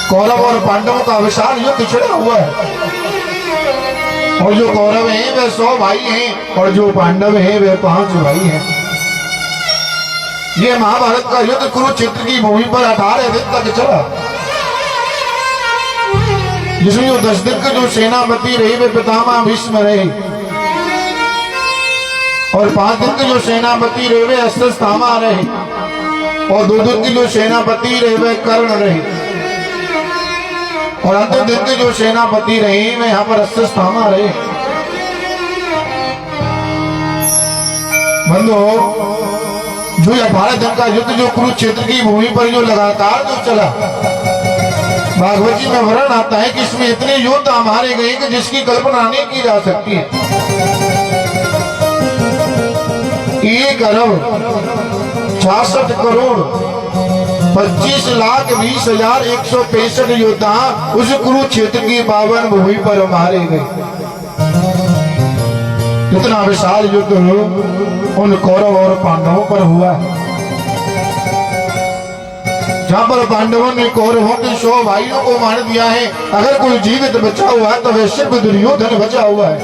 कौरव और पांडवों का विशाल युद्ध छिड़ा हुआ है। और जो कौरव हैं वे 100 भाई हैं और जो पांडव हैं वे 5 भाई हैं। ये महाभारत का युद्ध कुरुक्षेत्र की भूमि पर 18 दिन तक चला, जिसमें जो 10 दिन के जो सेनापति रहे वे पितामह भीष्म रहे, और 5 दिन के जो सेनापति रहे वे अश्वत्थामा रहे, और 2 दिन के जो सेनापति रहे वे कर्ण रहे, और अंतिम दिन के जो सेनापति रहे वे यहाँ पर अश्वत्थामा रहे। बंधु, जो 18 दिन का युद्ध जो कुरुक्षेत्र की भूमि पर जो लगातार जो चला, भागवत जी में वर्णन आता है कि इसमें इतने योद्धा मारे गए कि जिसकी कल्पना नहीं की जा सकती है। 1,62,25,20,165 योद्धा उस कुरुक्षेत्र की पावन भूमि पर मारे गए। इतना विशाल युद्ध उन कौरव और पांडवों पर हुआ है, जहां पर पांडवों ने कौरवों के 100 भाइयों को मार दिया है। अगर कोई जीवित बचा हुआ है तो वह सिर्फ दुर्योधन बचा हुआ है,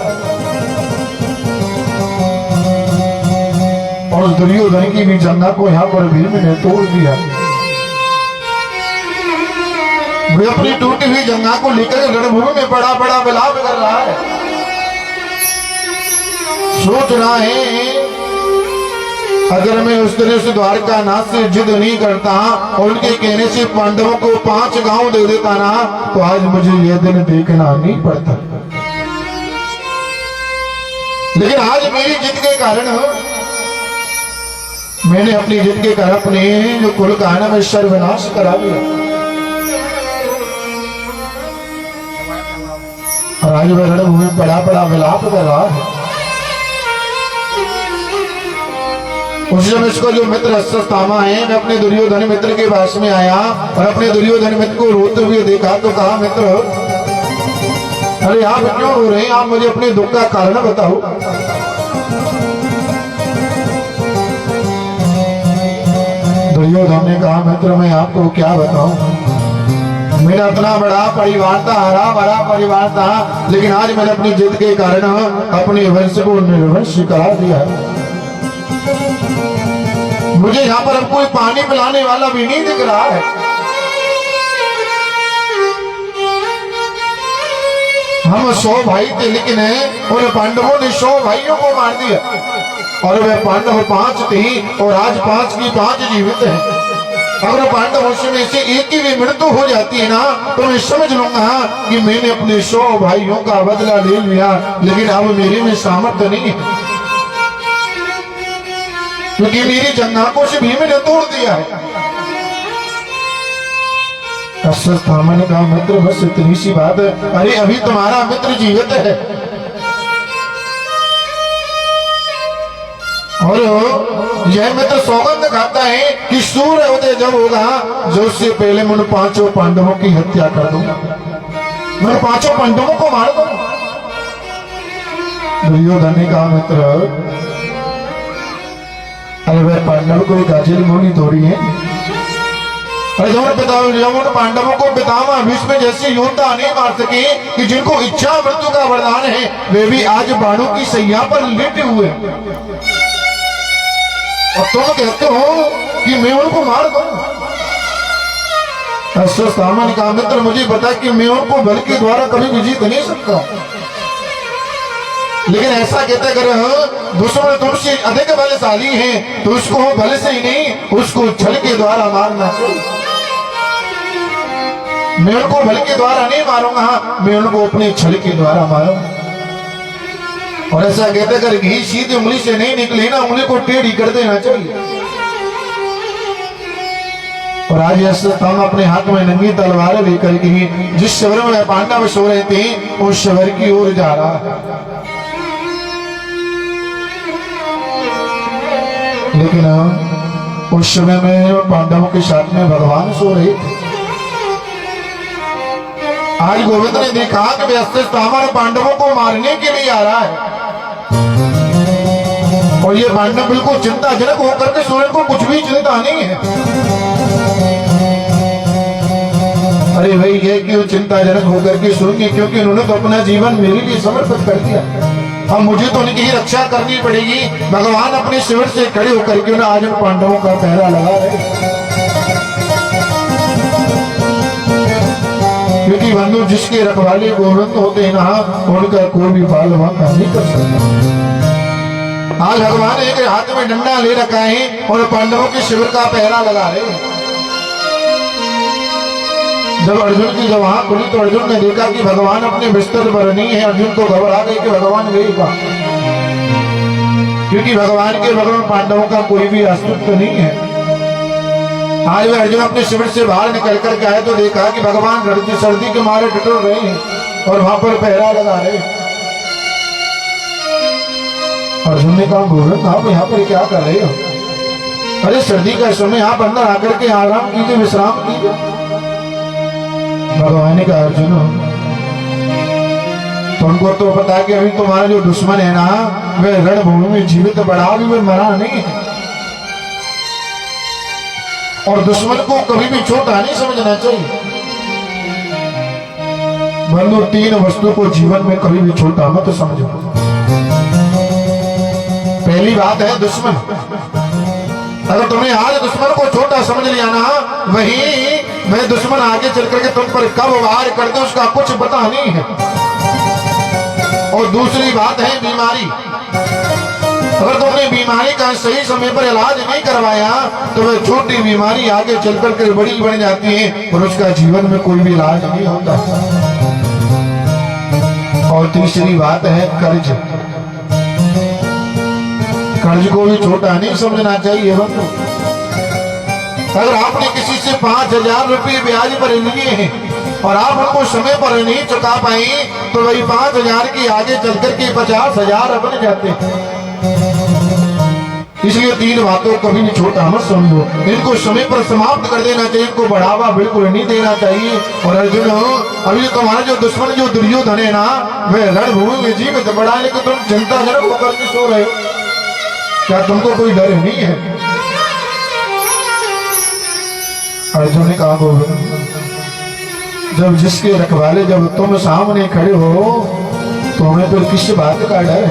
और दुर्योधन की भी जंगा को यहाँ पर भीम ने तोड़ दिया। वे अपनी टूटी हुई जंगा को लेकर रणभूमि में बड़ा बड़ा विलाप कर रहा है, सोच रहा है अगर मैं उस तरह से द्वारका नाथ से जिद नहीं करता और उनके कहने से पांडवों को 5 गांव दे देता ना, तो आज मुझे यह दिन देखना नहीं पड़ता। लेकिन आज मेरी जिद के कारण, मैंने अपनी जिद के कारण अपने जो कुल का है ना मैं सर्वनाश करा दिया, और आज वह रणभूमि बड़ा बड़ा विलाप कर रहा है। उस समय इसका जो मित्र अश्वत्थामा है, मैं अपने दुर्योधन मित्र के पास में आया और अपने दुर्योधन मित्र को रोते हुए देखा तो कहा, मित्र अरे आप क्यों रो रहे हैं? आप मुझे अपने दुख का कारण बताओ। दुर्योधन ने कहा, मित्र मैं आपको क्या बताऊं, मेरा इतना बड़ा परिवार था, हरा भरा परिवार था, लेकिन आज मैंने अपनी जिद के कारण अपने वंश को निर्वंश करा दिया। मुझे यहाँ पर अब कोई पानी पिलाने वाला भी नहीं दिख रहा है। हम 100 भाई थे, लेकिन उन पांडवों ने 100 भाइयों को मार दिया, और वे पांडव 5 थे और आज 5 की 5 जीवित हैं। अगर पांडवों में से एक की भी मृत्यु हो जाती है ना, तो मैं समझ लूंगा कि मैंने अपने 100 भाइयों का बदला ले लिया, लेकिन अब मेरे में सामर्थ्य नहीं है, क्योंकि मेरी जंगा को से भीम ने तोड़ दिया है। अश्वत्थामा ने कहा, मित्र बस इतनी सी बात है। अरे अभी तुम्हारा मित्र जीवित है, और यह मित्र सौगंध खाता है कि सूर्य उदय जब होगा, जो उससे पहले मैं 5 पांडवों की हत्या कर दूंगा, मैं 5 पांडवों को मार दूंगा। दुर्योधन ने कहा, मित्र अरे वह पांडव कोई गाजिल मुनि थोड़ी है। अरे जब पांडवों को पितामह भीष्म जैसे योद्धा नहीं मार सके कि जिनको इच्छा मृत्यु का वरदान है, वे भी आज बाणों की सैया पर लेटे हुए, और तुम कहते हो कि मैं उनको मार दूं। अश्वत्थामा ने कहा, मित्र मुझे पता कि मैं उनको बल के द्वारा कभी भी जीत नहीं सकता, लेकिन ऐसा कहते अगर दुश्मन तुमसे अधिक बलशाली है तो उसको बल से ही नहीं, उसको छल के द्वारा मारना चाहिए। मैं उनको बल के द्वारा नहीं मारूंगा, मैं उनको अपने छल के द्वारा मारूंगा। और ऐसा कहते अगर घी सीधी उंगली से नहीं निकली ना, उंगली को टेढ़ी कर देना चाहिए। और आज हम अपने हाथ में नंगी तलवार लेकर के जिस शिविर में पांडव सो रहे थे उस शिविर की ओर जा रहा है। लेकिन उस समय में पांडवों के साथ में भगवान सो रहे थे। आज गोविंद ने देखा कि व्यस्त हमारे पांडवों को मारने के लिए आ रहा है और ये पांडव बिल्कुल चिंताजनक होकर के सूर्य को कुछ भी चिंता नहीं है। अरे भाई ये क्यों चिंताजनक होकर के सुनेंगे, क्योंकि उन्होंने तो अपना जीवन मेरे लिए समर्पित कर दिया। अब मुझे तो उनकी ही रक्षा करनी पड़ेगी। भगवान अपने शिविर से खड़े होकर के उन्हें आज उन पांडवों का पहरा लगा रहे, क्योंकि बंधु जिसके रखवाले गोविंद होते हैं ना, उनका कोई भी बाल वाका नहीं कर सकता। आज भगवान एक हाथ में डंडा ले रखा है और पांडवों के शिविर का पहरा लगा रहे हैं। जब अर्जुन की जब आंख खुली तो अर्जुन ने देखा कि भगवान अपने बिस्तर पर नहीं है। अर्जुन को घबरा गई कि भगवान गए का, क्योंकि भगवान के बगल में पांडवों का कोई भी अस्तित्व नहीं है। आज वे अर्जुन अपने शिविर से बाहर निकल कर के आए तो देखा कि भगवान सर्दी के मारे ठिठुर रहे हैं और वहां पर पहरा लगा रहे। अर्जुन ने कहा गोविंद आप यहाँ पर क्या कर रहे हो? अरे सर्दी का समय आप अंदर आकर के आराम कीजिए, विश्राम कीजिए। भगवान ने कहा अर्जुन तुमको तो पता है कि अभी तुम्हारा जो दुश्मन है ना, वह रणभूमि में जीवित बड़ा भी वह मरा नहीं है। और दुश्मन को कभी भी छोटा नहीं समझना चाहिए। बंधु तीन वस्तु को जीवन में कभी भी छोटा मत समझो। पहली बात है दुश्मन। अगर तुमने आज दुश्मन को छोटा समझ लिया ना, वही मैं दुश्मन आगे चल करके तुम पर कब वार कर दे उसका कुछ पता नहीं है। और दूसरी बात है बीमारी। अगर तुमने बीमारी का सही समय पर इलाज नहीं करवाया तो वह छोटी बीमारी आगे चल करके बड़ी बन जाती है और उसका जीवन में कोई भी इलाज नहीं होता। और तीसरी बात है कर्ज। कर्ज को भी छोटा नहीं समझना चाहिए बंधु। अगर आपने किसी से 5,000 रुपये ब्याज पर लिए हैं और आप उनको समय पर नहीं चुका पाए तो वही 5,000 की आगे चल करके 50,000 बन जाते हैं। इसलिए तीन बातों को कभी नहीं छोटा मत समझो। इनको समय पर समाप्त कर देना चाहिए, इनको बढ़ावा बिल्कुल नहीं देना चाहिए। और अर्जुन अभी तुम्हारा जो दुश्मन जो दुर्योधन है ना, वह रणभूमि में जीवित बड़ा है, लेकिन तुम चिंताजनक होकर के सो रहे हो। क्या तुमको कोई डर नहीं है? अर्जुन ने कहा गोविंद जब जिसके रखवाले जब तुम सामने खड़े हो तो हमें फिर किस बात का डर है?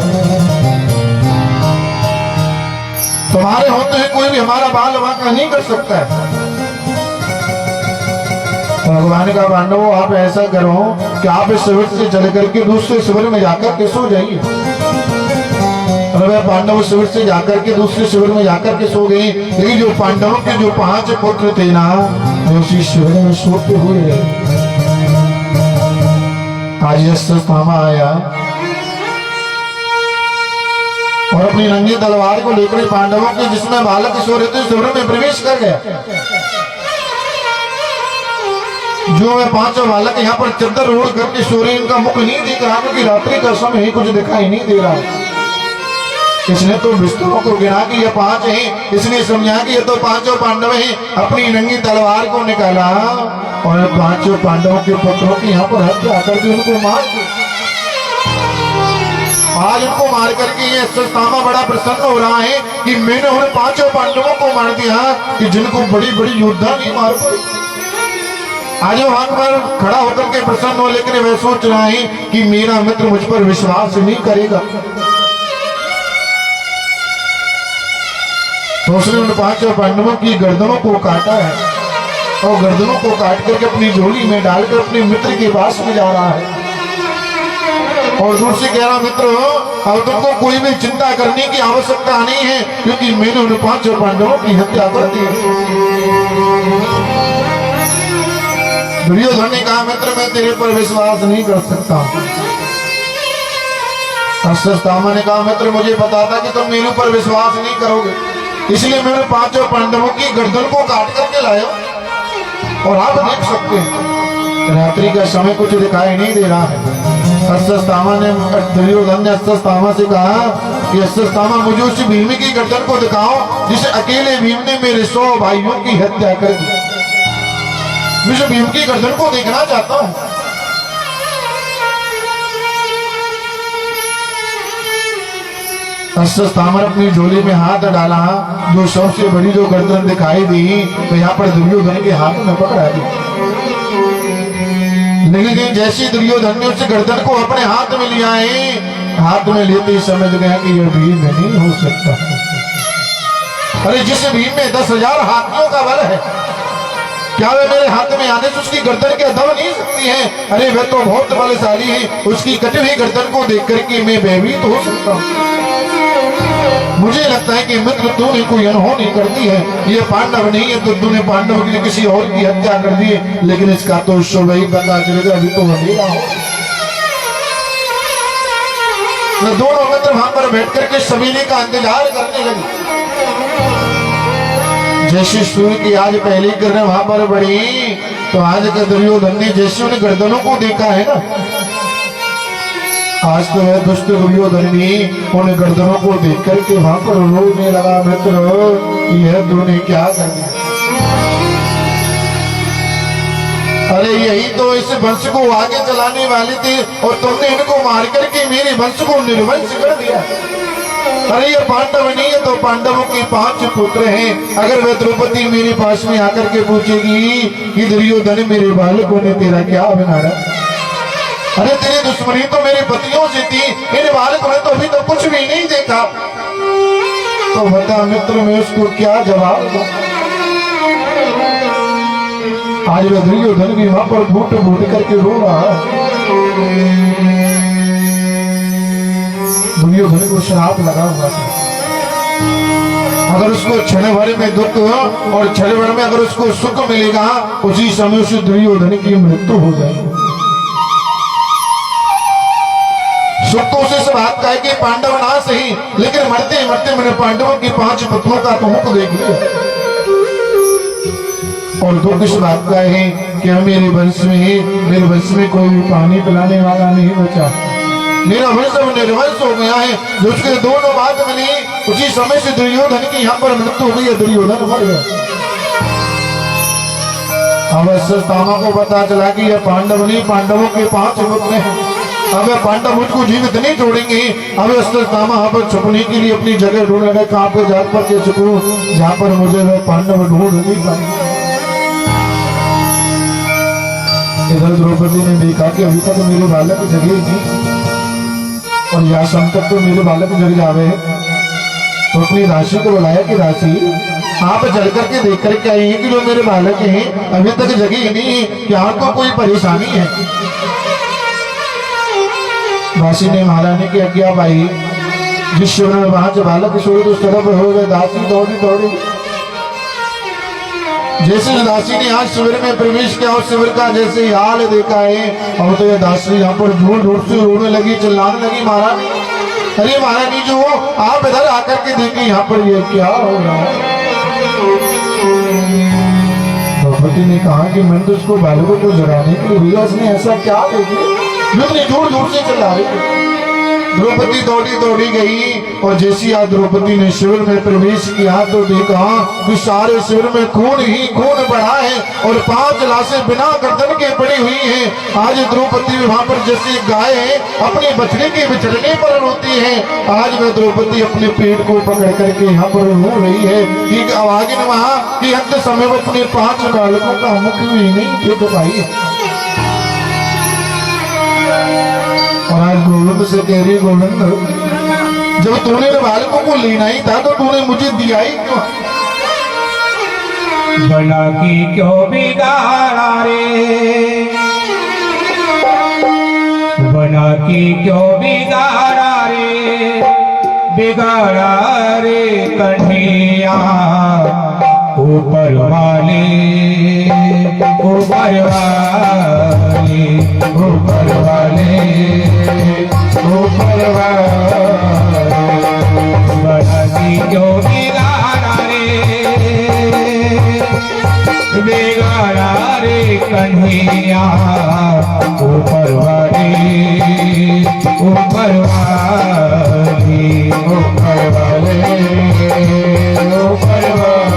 तुम्हारे होते हैं कोई भी हमारा बाल वाका नहीं कर सकता है। भगवान का पांडवों आप ऐसा करो कि आप इस शिविर से चल करके दूसरे शिविर में जाकर के सो जाइए। और वह पांडव शिविर से जाकर के दूसरे शिविर में जाकर के सो गए। लेकिन जो पांडवों के जो 5 पुत्र थे ना, वो उसी शिविर में सोते हुए आज यशस्थामा आया और अपनी नंगी तलवार को लेकर पांडवों के जिसमें बालक सो रहे थे शिविर में प्रवेश कर गया। जो वे 5 बालक यहाँ पर चद्दर ओढ़ करके सो रहे, इनका मुख नहीं दिख रहा क्योंकि रात्रि का समय ही कुछ दिखाई नहीं दे रहा। इसने तो बिस्तरों को गिना कि ये 5 हैं, इसने समझा कि ये तो 5 पांडव हैं। अपनी नंगी तलवार को निकाला और 5 पांडवों के पुत्रों की यहाँ पर हत्या करके उनको मार दिया। आज उनको मार करके ये अश्वत्थामा बड़ा प्रसन्न हो रहा है कि मैंने उन 5 पांडवों को मार दिया कि जिनको बड़ी बड़ी योद्धा नहीं मार पाई। आज वहां पर खड़ा होकर के प्रसन्न हो, लेकिन वह सोच रहा है कि मेरा मित्र मुझ पर विश्वास नहीं करेगा। तो उसने उन 5 पांडवों की गर्दनों को काटा है और गर्दनों को काट करके अपनी झोली में डालकर अपने मित्र के पास में जा रहा है और दूर से कह रहा मित्र अब तुमको कोई भी चिंता करने की आवश्यकता नहीं है क्योंकि मैंने उन 5 पांडवों की हत्या कर दी। दुर्योधन ने कहा मित्र मैं तेरे पर विश्वास नहीं कर सकता। अश्वत्थामा ने कहा मित्र मुझे पता था कि तुम मेरे ऊपर विश्वास नहीं करोगे, इसलिए मैंने पांचों पांडवों की गर्दन को काट करके लाया। और आप देख सकते हैं रात्रि का समय कुछ दिखाई नहीं दे रहा है। अश्वत्थामा ने दुर्योधन ने अश्वत्थामा से कहा कि अश्वत्थामा मुझे उस भीम की गर्दन को दिखाओ जिसे अकेले भीम ने मेरे 100 भाइयों की हत्या कर दी। मैं उस भीम की गर्दन को देखना चाहता हूं। अश्वत्थामा ने अपनी झोली में हाथ डाला, जो सबसे बड़ी जो गर्दन दिखाई दी तो यहाँ पर दुर्योधन के हाथ में पकड़ा दी। लेकिन जैसी दुर्योधन ने उस गर्दन को अपने हाथ में लिया है, हाथ में लेते ही समझ गया कि यह भीम नहीं हो सकता। अरे जिस भीम में 10,000 हाथियों का बल है, क्या वे मेरे हाथ में आने से उसकी गर्दन के दब नहीं सकती है? अरे वह तो बहुत बलशाली है, उसकी कटी हुई गर्दन को देख करके मैं भयभीत हो सकता हूँ। मुझे लगता है कि मित्र तूने कोई अनहोनी कर दी है, ये पांडव नहीं है तो तूने पांडव के लिए किसी और की हत्या कर दी है। लेकिन इसका तो सुबह ही पता चलेगा, अभी तो अंधेरा हो। दोनों मित्र वहां पर बैठ करके सवेरे का इंतजार करने लगे। जैसे सूर्य की आज पहली किरणें वहां पर बढ़ी तो आज का दुर्योधन ने जैसे उन गर्दनों को देखा है ना, आज तो वह दुष्ट दुर्योधन भी उन गर्दनों को देख करके वहां पर रोने लगा। मित्र यह तूने क्या कर दिया? अरे यही तो इस वंश को आगे चलाने वाले थे और तुमने इनको मार करके मेरे वंश को निर्वंश कर दिया। अरे ये पांडव नहीं है तो पांडवों के 5 पुत्र हैं। अगर वह द्रौपदी मेरे पास में आकर के पूछेगी कि दुर्योधन मेरे बालकों ने तेरा क्या बिगाड़ा, अरे तेरी दुश्मनी तो मेरे पतियों से थी, मेरे बालकों ने तो अभी तो कुछ भी नहीं देखा, तो बता मित्र मैं उसको क्या जवाब दूं? आज वह दुर्योधन भी वहां पर फूट फूट करके रो रहा है। दुर्योधन को श्राप लगा हुआ था, अगर उसको क्षण भर में दुख और क्षण भर में अगर उसको सुख मिलेगा, उसी समय उस दुर्योधन की मृत्यु हो जाएगी। सुख तो उसे इस बात का है कि पांडव ना सही, लेकिन मरते मरते मैंने पांडवों की 5 पुत्रों का तो मुख देख लिया। और दुख इस बात का है कि मेरे वंश में कोई भी पानी पिलाने वाला नहीं बचा। मेरा वंश निर्वंश हो गया है। जो उसके दोनों बात मिली उसी समय से दुर्योधन की यहाँ पर मृत्यु हो गई है, दुर्योधन मर गया। अब अश्वत्थामा को पता चला कि यह पांडव नहीं, पांडवों के 5 पुत्र हैं। अब पांडव मुझको जीवित नहीं छोड़ेंगे। अब अश्वत्थामा यहाँ पर छुपने के लिए अपनी जगह ढूंढ रहे, कहाँ पे जा पर के छुपूं जहाँ पर मुझे वह पांडव ढूंढ नहीं पाएंगे। इधर द्रौपदी ने देखा कि अभी तक मेरे बालक जगे नहीं और यहाँ शाम तक तो मेरे बालक जग जावे, तो अपनी राशि को बुलाया कि राशि आप चल करके देख करके आई है कि जो मेरे बालक हैं अभी तक जगे ही नहीं है, क्या आपको कोई परेशानी है? दासी ने महारानी की आज्ञा पाई, जिस शिविर में 5 बालक सूर्य उस तरफ हो गए। दासी दौड़ी दौड़ी जैसे दासी ने आज शिविर में प्रवेश किया, उस शिविर का जैसे हाल देखा है, और तो ये दासी यहाँ पर ढूंढ ढूंढ से रोने लगी, चिल्लाने लगी, महारानी अरे महारानी जो आप इधर आकर के देखिए यहाँ पर ये क्या हो रहा है। द्रौपदी ने कहा कि मैंने तो उसको बालकों को जगाने के लिए भैया, उसने ऐसा क्या देखी जो इतनी दूर दूर से चला रही थी। द्रौपदी दौड़ी दौड़ी गई और जैसी आज द्रौपदी ने शिविर में प्रवेश किया तो देखा कि सारे शिविर में खून ही खून पड़ा है और 5 लाशें बिना गर्दन के पड़ी हुई हैं। आज द्रौपदी वहां पर जैसे गाय अपने बछड़े के बिछड़ने पर रोती है, आज वह द्रौपदी अपने पेट को पकड़ करके यहाँ पर रो रही है कि आवाज ने वहां कि अंत समय वो अपने 5 बालकों का मुख भी नहीं देख पाई। और आज गोविंद से कह रही, गोविंद जब तूने बालकों को लेना ही था तो तूने मुझे दिया ही क्यों? बना की क्यों बिगाड़ा रे, बना की क्यों बिगाड़ा रे, बिगाड़ा रे कन्हैया ऊपर वाले, ऊपर वाले। ऊपर वाले बढ़ती जो बिगाड़ा रे कन्हैया ऊपर वाले ऊपर वाले ऊपर वाले ऊपर वाले।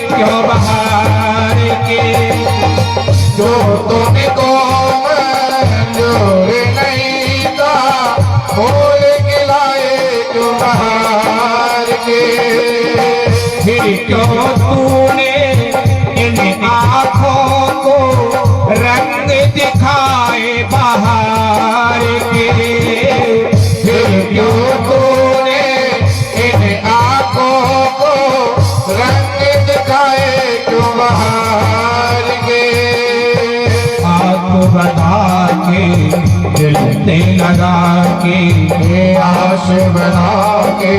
क्यों बहार के जो तुमको मंजूर नहीं था फूल खिलाए क्यों बहार के। फिर क्यों तूने इन आँखों को रंग दिखाए बहार के। फिर क्यों तूने इन आँखों को रंग दिखाए क्यों बहार के। आँख बना के दिल से लगा के आश बना के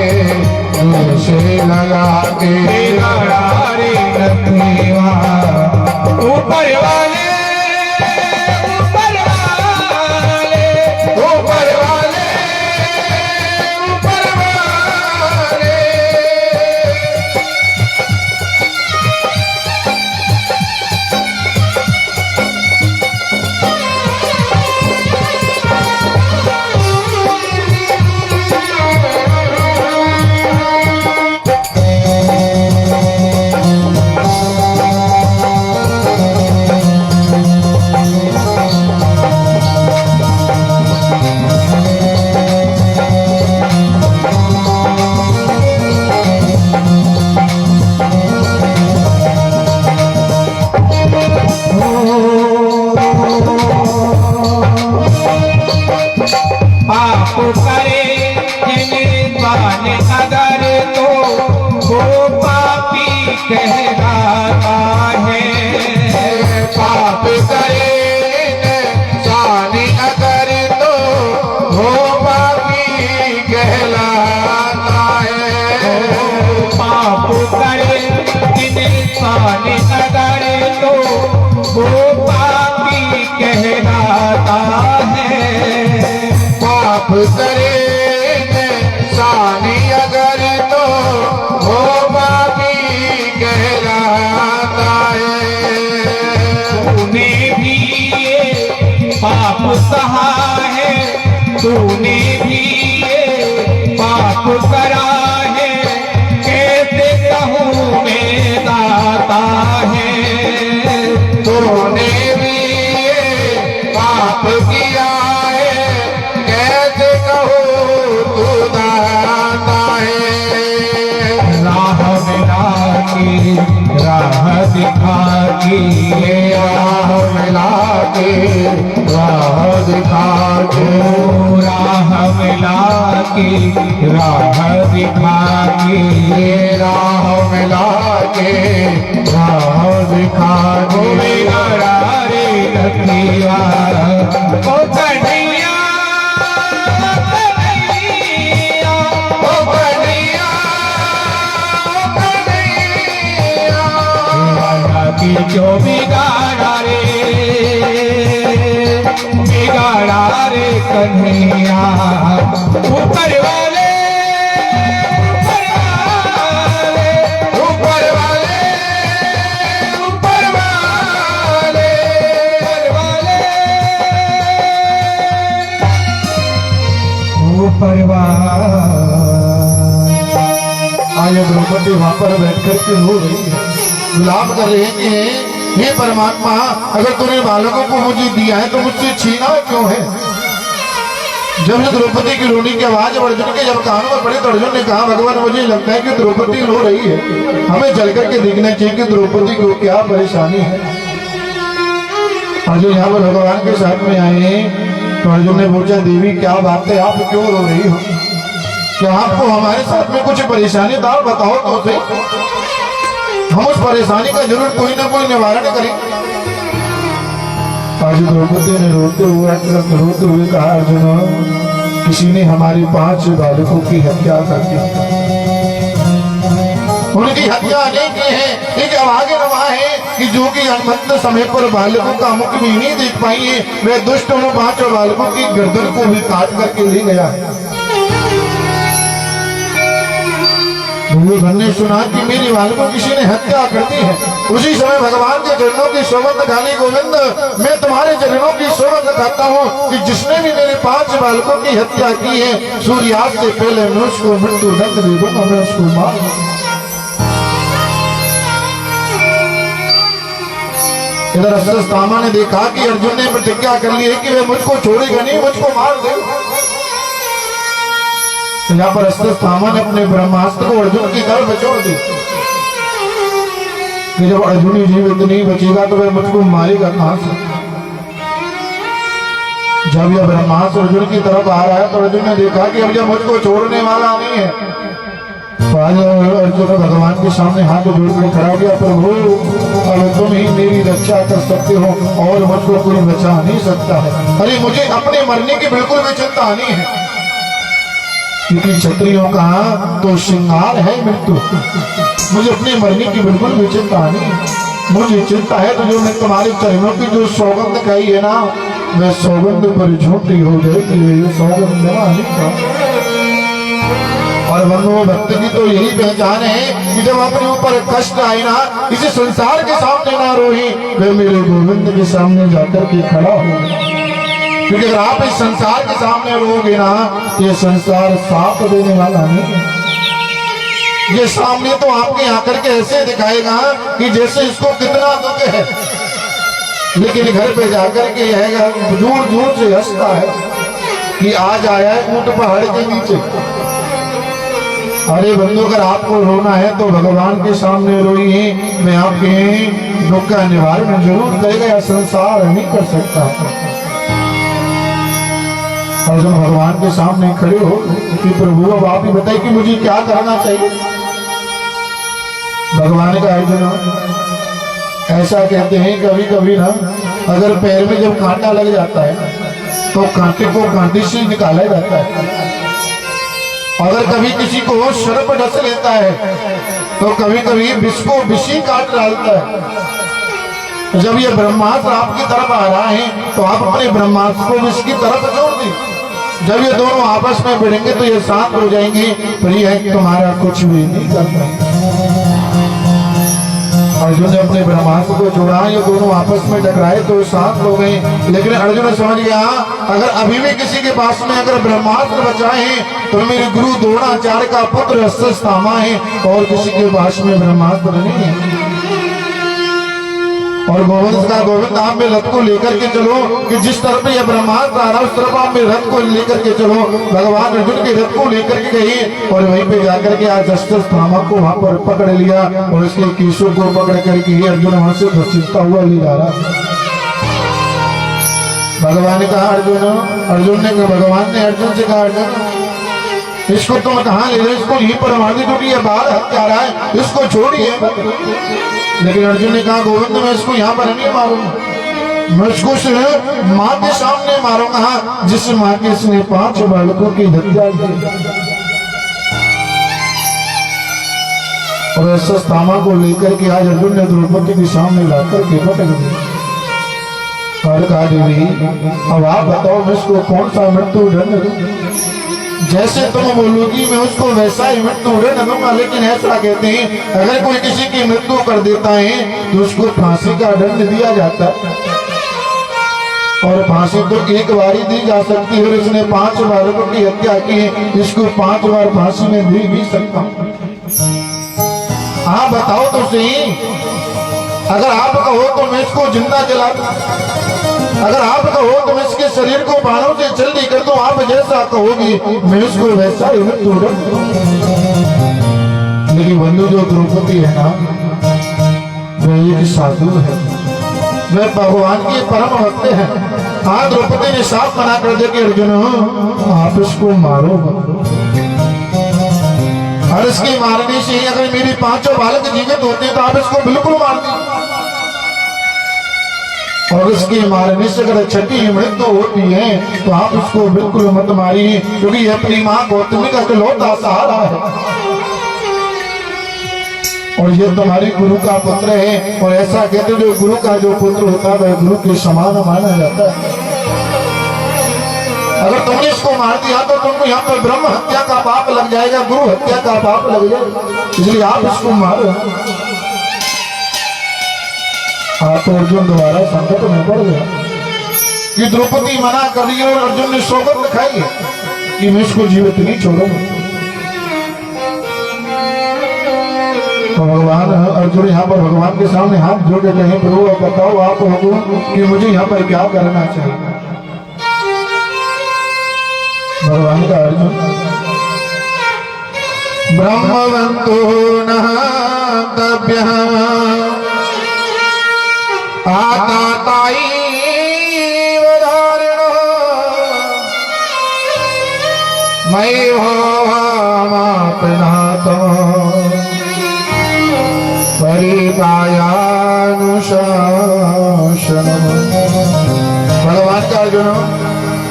दिल से लगा के बिगड़ा रे रखवा ऊपर वाले ऊपर वाले ऊपर वाले ऊपर वाले। पाप करे जिन अगर तो वो पापी कहलाता है। पाप करे जाने अगर तो वो पापी कहलाता है। पाप करे इंसान अगर तो वो पापी कहलाता है। पाप करे जाने अगर तो वो पापी कहलाता है। तूने भी ये पाप सहा है तूने भी ये पाप करा है कैसे कहूँ मैं दाता है। तूने भी ये पाप किया है कैसे कहो तू दाता है। राह मिला के राह दिखा के राह मिला के राह दिखा के राह मिला के राह दिखा के राह मिला के राह दिखा के बिगड़ा रे रखिया ओ कन्हैया कन्हैया ओ कन्हैया कन्हैया। की जो बिगाड़ा रे कन्हैया ऊपर वाले ऊपर वाले ऊपर वाले ऊपर वाले। आज द्रौपदी वहां पर बैठ करके रो रही है, विलाप कर रही है कि हे परमात्मा अगर तूने बालकों को मुझे दिया है तो मुझसे छीना क्यों है। जब द्रौपदी की रोने की आवाज अर्जुन के जब कानों में पड़ी तो अर्जुन ने कहा भगवान मुझे लगता है कि द्रौपदी रो रही है, हमें चल करके देखना चाहिए कि द्रौपदी को क्या परेशानी है। अर्जुन यहाँ पर भगवान के साथ में आए तो अर्जुन ने पूछा, देवी क्या बात है, आप क्यों रो रही हो? क्या आपको हमारे साथ में कुछ परेशानी था? बताओ तो सही, हम उस परेशानी का जरूर कोई ना कोई निवारण करें। आज द्रौपदी ने रोते हुए कहा, अर्जुन किसी ने हमारे 5 बालकों की हत्या कर दी। उनकी हत्या नहीं की है, एक आगे रवा है कि जो कि अंत समय पर बालकों का मुख भी नहीं देख पाई है, वे दुष्ट उन 5 बालकों की गर्दन को भी काट करके ले गया है। ने सुना कि मेरी बालकों किसी ने हत्या कर दी है। उसी समय भगवान के चरणों की सौगंध खाली, गोविंद मैं तुम्हारे चरणों की सौगंध खाता हूँ कि जिसने भी मेरे 5 बालकों की हत्या की है, सूर्यास्त से पहले मैं उसको मृत्यु दंड दे दूंगा, मैं उसको मार दूंगा। इधर अश्वत्थामा ने देखा कि अर्जुन ने प्रतिज्ञा कर ली है कि वे मुझको छोड़ेगा नहीं, मुझको मार देगा। यहाँ पर अश्वत्थामा ने अपने ब्रह्मास्त्र को अर्जुन की तरफ छोड़ दी कि जब अर्जुन ही जीवित नहीं बचेगा तो वह मुझको मारेगा कहां से। जब यह ब्रह्मास्त्र अर्जुन की तरफ आ रहा है तो अर्जुन ने देखा कि अब यह मुझको छोड़ने वाला नहीं है। तो आज अर्जुन भगवान के सामने हाथ जोड़कर खड़ा हो गया, प्रभु अब तुम ही मेरी रक्षा कर सकते हो और मुझको कोई बचा नहीं सकता है। अरे मुझे अपने मरने की बिल्कुल भी चिंता नहीं है, क्योंकि क्षत्रियों का तो श्रृंगार है मृत्यु। मुझे अपने मरने की बिल्कुल भी चिंता नहीं, मुझे चिंता है तो जो मैं तुम्हारे चरणों की जो सौगंध खाई है ना, वह सौगंध पर झूठी हो जाएगी, ये सौगंध नहीं। और बंधुओं भक्त की तो यही पहचान है कि जब अपने ऊपर कष्ट आए ना, इसे संसार के सामने ना रोही, वे मेरे गोविंद के सामने जाकर के खड़ा हो। क्योंकि अगर आप इस संसार के सामने रोगे ना, ये संसार साथ देने वाला नहीं है। ये सामने तो आपके आकर के ऐसे दिखाएगा कि जैसे इसको कितना दुख है, लेकिन घर पे जाकर के यह दूर दूर से हंसता है कि आज आया है ऊंट पहाड़ के नीचे। अरे बंधु, अगर आपको रोना है तो भगवान के सामने रोइए, मैं आपके दुख का निवारण जरूर करेगा, यह संसार नहीं कर सकता। और जब भगवान के सामने खड़े हो कि प्रभु अब आप ही बताइए कि मुझे क्या करना चाहिए। भगवान का अर्जुन ऐसा कहते हैं कभी कभी ना, अगर पैर में जब कांटा लग जाता है तो कांटे को कांटे से निकाला जाता है। अगर कभी किसी को सर्प डस लेता है तो कभी कभी विष को विष ही काट डालता है। जब ये ब्रह्मास्त्र आपकी तरफ आ रहा है तो आप अपने ब्रह्मास्त्र को विष की तरफ छोड़ दी। जब ये दोनों आपस में भिड़ेंगे तो ये शांत हो जाएंगे, पर यह तुम्हारा कुछ भी नहीं करता। अर्जुन ने अपने ब्रह्मास्त्र को छोड़ा, ये दोनों आपस में टकराए तो शांत हो गए। लेकिन अर्जुन समझ गया, अगर अभी भी किसी के पास में अगर ब्रह्मास्त्र बचा है तो मेरे गुरु द्रोणाचार्य का पुत्र अश्वत्थामा है, और किसी के पास में ब्रह्मास्त्र नहीं है। और गोविंद का गोविंद, आप में रथ को लेकर के चलो कि जिस तरफ यह ब्रह्मास्त्र आ रहा उस तरफ आप में रथ को लेकर के चलो। भगवान अर्जुन के रथ को लेकर के गए और वहीं पे जाकर के आज अश्वत्थामा को वहां पर पकड़ लिया और उसके केशों को पकड़ करके अर्जुन वहां से घसीटता हुआ ले जा रहा। भगवान ने कहा अर्जुन ने भगवान ने अर्जुन से कहा, अर्जुन इसको तुम कहाँ ले रहे, इसको यहीं पर मार दो क्योंकि ये बाहर हत्यारा है, इसको छोड़िए। लेकिन अर्जुन ने कहा, गोविंद मैं इसको यहाँ पर नहीं मारूंगा, मैं इसको सिर्फ माँ के सामने मारूंगा जिस माँ के इसने 5 बालकों की हत्या की। और अश्वत्थामा को लेकर के आज अर्जुन ने द्रौपदी के सामने लाकर के पटक दिया। और कहा, देवी अब आप बताओ मैं इसको कौन सा मृत्यु दंड दूं? जैसे तुम बोलोगी मैं उसको वैसा ही मृत्यु दंड दूंगा। लेकिन ऐसा कहते हैं अगर कोई किसी की मृत्यु कर देता है तो उसको फांसी का दंड दिया जाता है, और फांसी तो एक बार ही दी जा सकती है। और इसने 5 बालकों की हत्या की है, इसको 5 बार फांसी में दे भी सकता हूं। आप बताओ तो सही, अगर आप कहो तो मैं इसको जिंदा जला दूं, अगर आप कहो तो मैं इसके शरीर को बाणों से जल्दी कर दूं, आप जैसा कहोगी मैं उसको वैसा ही मृत्यु दूं। लेकिन बंधु जो द्रौपदी है ना, वो एक साधु है, वे भगवान के परम भक्त हैं। हाँ, द्रौपदी ने साफ मना कर दिया कि अर्जुन आप इसको मारो मत। और इसके मारने से ही अगर मेरे पांचों बालक जीवित होते तो आप इसको बिल्कुल मार दीजिए। और इसके मारने से अगर छठी मृत्यु होती है तो आप इसको बिल्कुल मत मारिए, क्योंकि यह अपनी मां गौतमी का इकलौता सहारा है और ये तुम्हारे गुरु का पुत्र है। और ऐसा कहते जो गुरु का जो पुत्र होता है वह गुरु के समान माना जाता है। अगर तुमने इसको मार दिया तो तुमको यहाँ पर ब्रह्म हत्या का पाप लग जाएगा, गुरु हत्या का पाप लग जाएगा, इसलिए आप इसको मारो। तो अर्जुन दोबारा संकट में पड़ गया कि द्रौपदी मना कर रही है और अर्जुन ने सौगंध दिखाई कि मैं इसको जीवित नहीं छोड़ूंगा। तो भगवान अर्जुन यहाँ पर भगवान के सामने हाथ जोड़ के कहे प्रभु अब बताओ आप हुकुम कि मुझे यहाँ पर क्या करना चाहिए। भगवान का अर्जुन ब्रह्मवंतो न तभ्य आताताई वधारणो मयि भवामापनातो परिकायानुशासनम्। भगवान का अर्जुन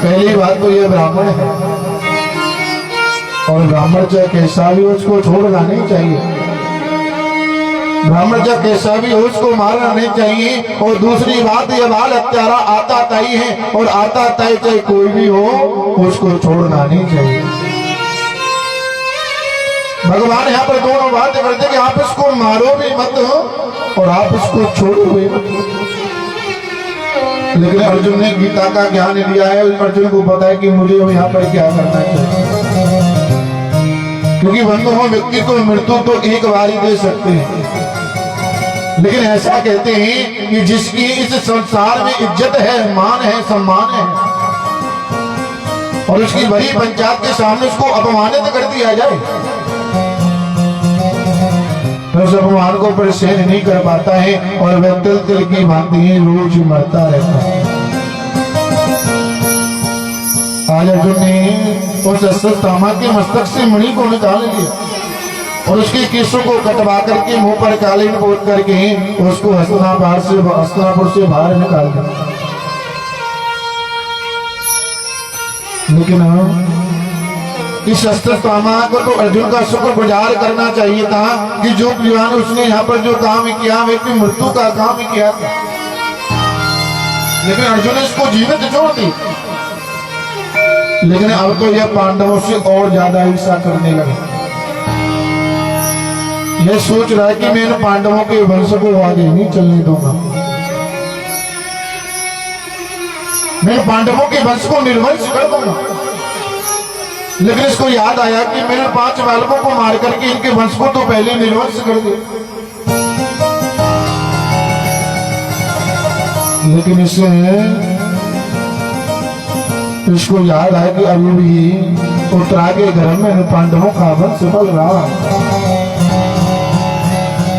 पहली बात तो ये ब्राह्मण है और ब्राह्मण चाहे कैसा भी उसको छोड़ना नहीं चाहिए। ब्राह्मण चाहे कैसा भी हो उसको मारना नहीं चाहिए। और दूसरी बात ये बाल हत्यारा आता ताई है और आता ताई चाहे कोई भी हो उसको छोड़ना नहीं चाहिए। भगवान यहाँ पर दोनों बातें करते कि आप इसको मारो भी मत और आप इसको छोड़ो भी मत। लेकिन अर्जुन ने गीता का ज्ञान लिया है, अर्जुन को पता है कि मुझे यहाँ पर क्या करना चाहिए, क्योंकि बंधुओं व्यक्ति को मृत्यु तो एक बार ही दे सकते हैं। लेकिन ऐसा कहते हैं कि जिसकी इस संसार में इज्जत है, मान है, सम्मान है और उसकी बड़ी पंचायत के सामने उसको अपमानित कर दिया जाए तो उस अपमान को पर सहन नहीं कर पाता है और वह तिल तिल की भांति रोज मरता रहता है। आज अर्जुन ने उस अश्वत्थामा के मस्तक से मणि को निकाल लिया और उसके केशों को कटवा करके मुंह पर कालीन पोत करके उसको हस्तिनापुर से बाहर निकाल दिया। लेकिन इस अश्वत्थामा को तो अर्जुन का शुक्रगुजार करना चाहिए था कि जो विद्वान उसने यहाँ पर जो काम किया व्यक्ति मृत्यु का काम किया था, लेकिन अर्जुन ने इसको जीवित छोड़ दी। लेकिन अब तो यह पांडवों से और ज्यादा ईर्ष्या करने लगा। यह सोच रहा है कि मैं इन पांडवों के वंश को आगे नहीं चलने दूंगा, मैं पांडवों के वंश को निर्वंश कर दूंगा। लेकिन इसको याद आया कि मेरे 5 बालकों को मार करके इनके वंश को तो पहले निर्वंश कर दिया। लेकिन इसको याद आया कि अभी भी उत्तरा के घर में पांडवों का वंश बल रहा।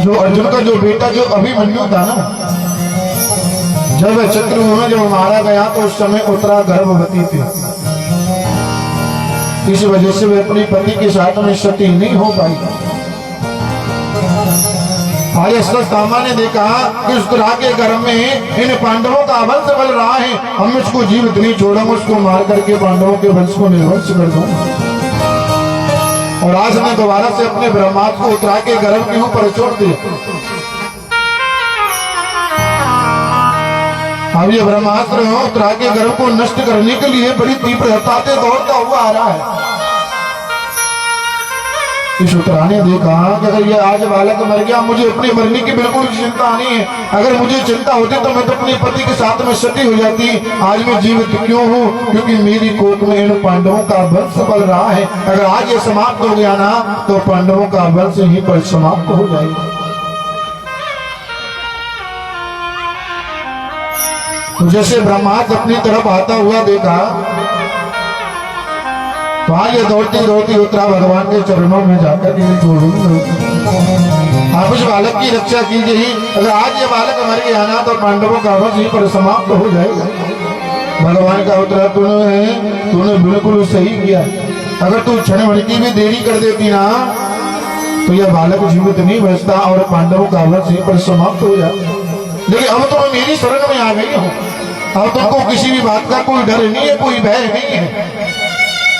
जो अर्जुन का जो बेटा जो अभिमन्यु था ना, जब चक्रव्यूह में जब मारा गया तो उस समय उत्तरा गर्भवती थी। इस वजह से वे अपनी पति के साथ में सती नहीं हो पाई। आज अश्वत्थामा ने देखा कि उस तरह के घर में इन पांडवों का वंश बल रहा है, हम इसको जीवित नहीं छोड़ेंगे, उसको मार करके पांडवों के वंश को निर्वंश कर दूंगा। और आज मैं दोबारा से अपने ब्रह्मास्त्र को उत्तरा के गर्भ के ऊपर छोड़ दिया। अब ये ब्रह्मास्त्र उत्तरा के गर्भ को नष्ट करने के लिए बड़ी तीव्रता से दौड़ता हुआ आ रहा है। इस उत्तरा ने देखा कि अगर ये आज बालक मर गया, मुझे अपने मरने की बिल्कुल चिंता नहीं है। अगर मुझे चिंता होती तो मैं तो अपने पति के साथ में सती हो जाती। आज मैं जीवित क्यों हूँ? क्योंकि मेरी कोख में इन पांडवों का वंश बल रहा है। अगर आज ये समाप्त हो गया ना तो पांडवों का वंश यहीं पर समाप्त हो जाएगा। तो जैसे ब्रह्मास्त्र अपनी तरफ आता हुआ देखा वहां ये दौड़ती दौड़ती उतरा भगवान के चरणों में जाकर के गोविंद आप उस बालक की रक्षा कीजिए ही। अगर आज ये बालक मर गया ना तो पांडवों का वश यहीं पर समाप्त हो जाएगा। भगवान का उत्तर तूने बिल्कुल सही किया। अगर तू क्षण भर की भी देरी कर देती ना तो यह बालक जीवित नहीं बचता और पांडवों का वश यहीं पर समाप्त हो जाता। लेकिन अब तो मैं मेरी शरण में आ गई हूँ, अब तुमको किसी भी बात का कोई डर नहीं है, कोई भय नहीं है।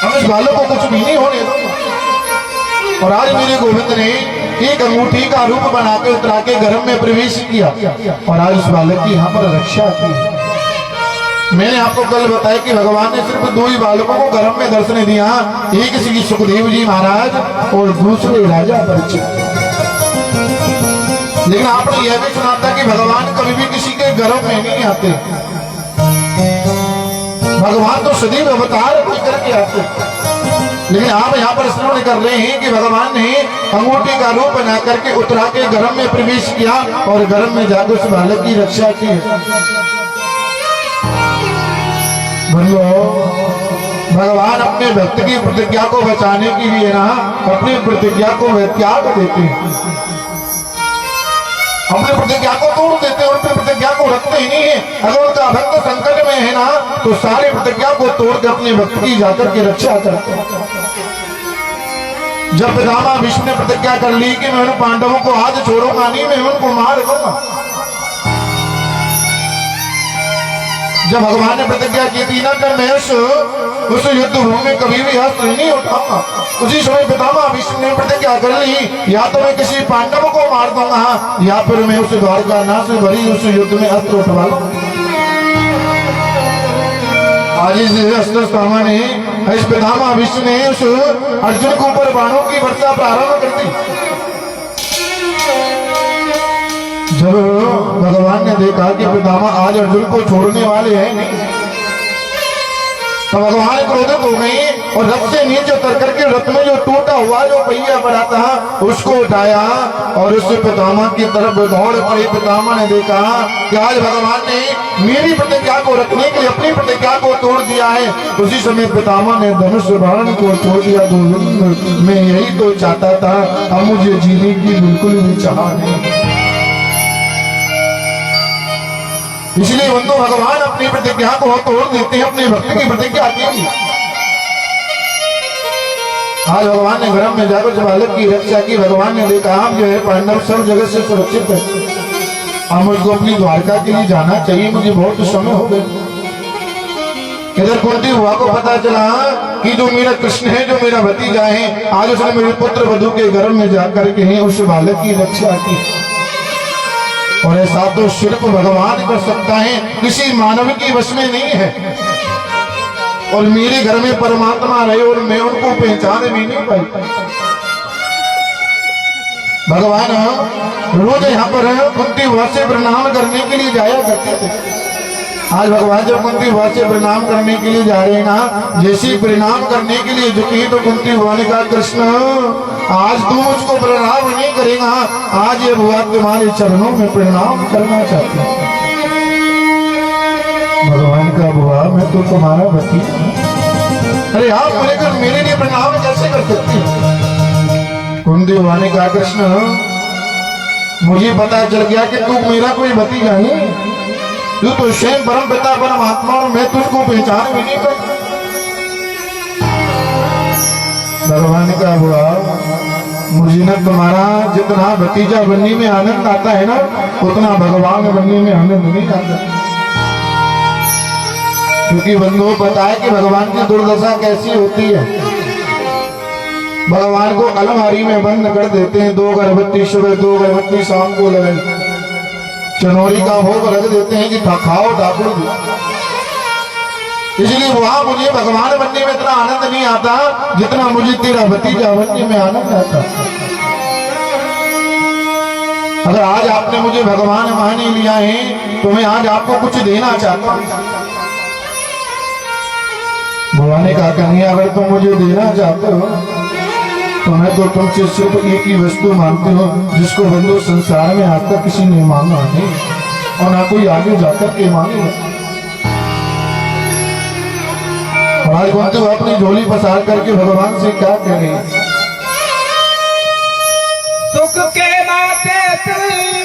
अब इस बालक को कुछ भी नहीं होने दूंगा। और आज मेरे गोविंद ने एक अंगूठी का रूप बना के उतरा के गर्भ में प्रवेश किया और आज उस बालक की यहाँ पर रक्षा की। मैंने आपको कल बताया कि भगवान ने सिर्फ दो ही बालकों को गर्भ में दर्शन दिया, एक श्री सुखदेव जी महाराज और दूसरे राजा परीक्षित। लेकिन आपने यह भी सुना था कि भगवान कभी भी किसी के गर्भ में नहीं आते, भगवान तो सदैव अवतार कोई करके आते। लेकिन आप यहाँ पर श्रवण कर रहे हैं कि भगवान ने अंगूठी का रूप बना करके उतरा के गर्भ में प्रवेश किया और गर्भ में जाकर उस बालक की रक्षा की। भगवान अपने भक्त की प्रतिज्ञा को बचाने के लिए ना अपनी प्रतिज्ञा को त्याग देते हैं, अपने प्रतिज्ञा को तोड़ देते हैं और अपनी प्रतिज्ञा को रखते ही नहीं है। अगर उनका भक्त संकट में है ना तो सारी प्रतिज्ञा को तोड़ के अपने भक्त की जाकर के रक्षा करते हैं। जब पितामह भीष्म ने प्रतिज्ञा कर ली कि मैं उन पांडवों को आज छोड़ूंगा नहीं, मैं उनको मार दूंगा। जब भगवान ने प्रतिज्ञा की थी ना कि मैं उस युद्ध भूमि में कभी भी अस्त्र नहीं उठाऊंगा, उसी समय पितामह भीष्म ने प्रतिज्ञा कर ली या तो मैं किसी पांडव को मार दूंगा या फिर मैं उस द्वारका नाश से भरी उस युद्ध में अस्त्र उठवा लूंगा। आज इस अस्त्र सामने इस पितामह भीष्म ने उस अर्जुन के ऊपर बाणों की वर्षा प्रारंभ कर दी। जब भगवान ने देखा कि पितामह आज अर्जुन को छोड़ने वाले हैं नहीं, तो भगवान क्रोधित हो गई और रथ से नीचे उतर करके रथ में जो टूटा हुआ जो पहिया पड़ा था उसको उठाया और उस पितामह की तरफ दौड़ पड़े। पितामह ने देखा कि आज भगवान ने मेरी प्रतिज्ञा को रखने के लिए अपनी प्रतिज्ञा को तोड़ दिया है। उसी समय पितामह ने धनुष बाण को छोड़ दिया। गोविंद मैं यही तो चाहता था, अब मुझे जीने की बिल्कुल भी चाह नहीं। इसलिए बंधु भगवान अपनी प्रतिज्ञा को तोड़ देते हैं, अपने भक्त की प्रतिज्ञा की। आज भगवान ने गर्भ में जाकर जब बालक की रक्षा की, भगवान ने देखा हम जो है पांडव सब जगह से सुरक्षित है, अब मुझको अपनी द्वारका के लिए जाना चाहिए, मुझे बहुत समय हो गए। इधर कुंती बुआ को पता चला कि जो मेरा कृष्ण है, जो मेरा भतीजा है, आज उसने मेरे पुत्र वधु के गर्भ में जाकर के उस बालक की रक्षा की। और ऐसा तो सिर्फ भगवान कर सकता है, किसी मानव की वश में नहीं है। और मेरे घर में परमात्मा रहे और मैं उनको पहचान भी नहीं पाई। भगवान रोज यहाँ पर कुंती बुआ से प्रणाम करने के लिए जाया करते थे। आज भगवान जब कुंती बुआ से प्रणाम करने के लिए जा रहे हैं ना, जैसे प्रणाम करने के लिए झुकी तो कुंती बुआ ने कहा कृष्ण आज तू मुझको प्रणाम नहीं करेगा, आज ये बुआ तुम्हारे चरणों में प्रणाम करना चाहती हूँ। भगवान का बुआ मैं तो तुम्हारा भतीजा हूं, अरे आप मेरे लिए प्रणाम कैसे कर सकती हो? कुंती बुआ ने कहा कृष्ण मुझे पता चल गया कि तू मेरा कोई भतीजा नहीं, तू तो स्वयं परम पिता परमात्मा और मैं तुझको पहचान भी नहीं कर। भगवान का बुआ मुझे न तुम्हारा जितना भतीजा बनने में आनंद आता है ना, उतना भगवान बनने में आनंद नहीं आता। क्योंकि बंधुओं पता है कि भगवान की दुर्दशा कैसी होती है। भगवान को अलमारी में बंद कर देते हैं, 2 अगरबत्ती सुबह 2 अगरबत्ती शाम को लगाई, चनौरी का भोग रख देते हैं कि खाओ ठाकुर। इसलिए वहां मुझे भगवान बनने में इतना आनंद नहीं आता जितना मुझे तेरा भतीजा बनने में आनंद आता। अगर आज आपने मुझे भगवान मान लिया है तो मैं आज आपको कुछ देना चाहता हूं। भगवान ने कहा कन्हैया अगर तुम मुझे देना चाहते हो तो मैं तो तुमसे सिर्फ एक ही वस्तु मांगती हूँ जिसको बंधु संसार में आज तक किसी ने मांगा नहीं और ना कोई आगे जाकर के मांगे। आज कुंती अपनी झोली पसार करके भगवान से क्या कह रही? सुख के माथे तुल्य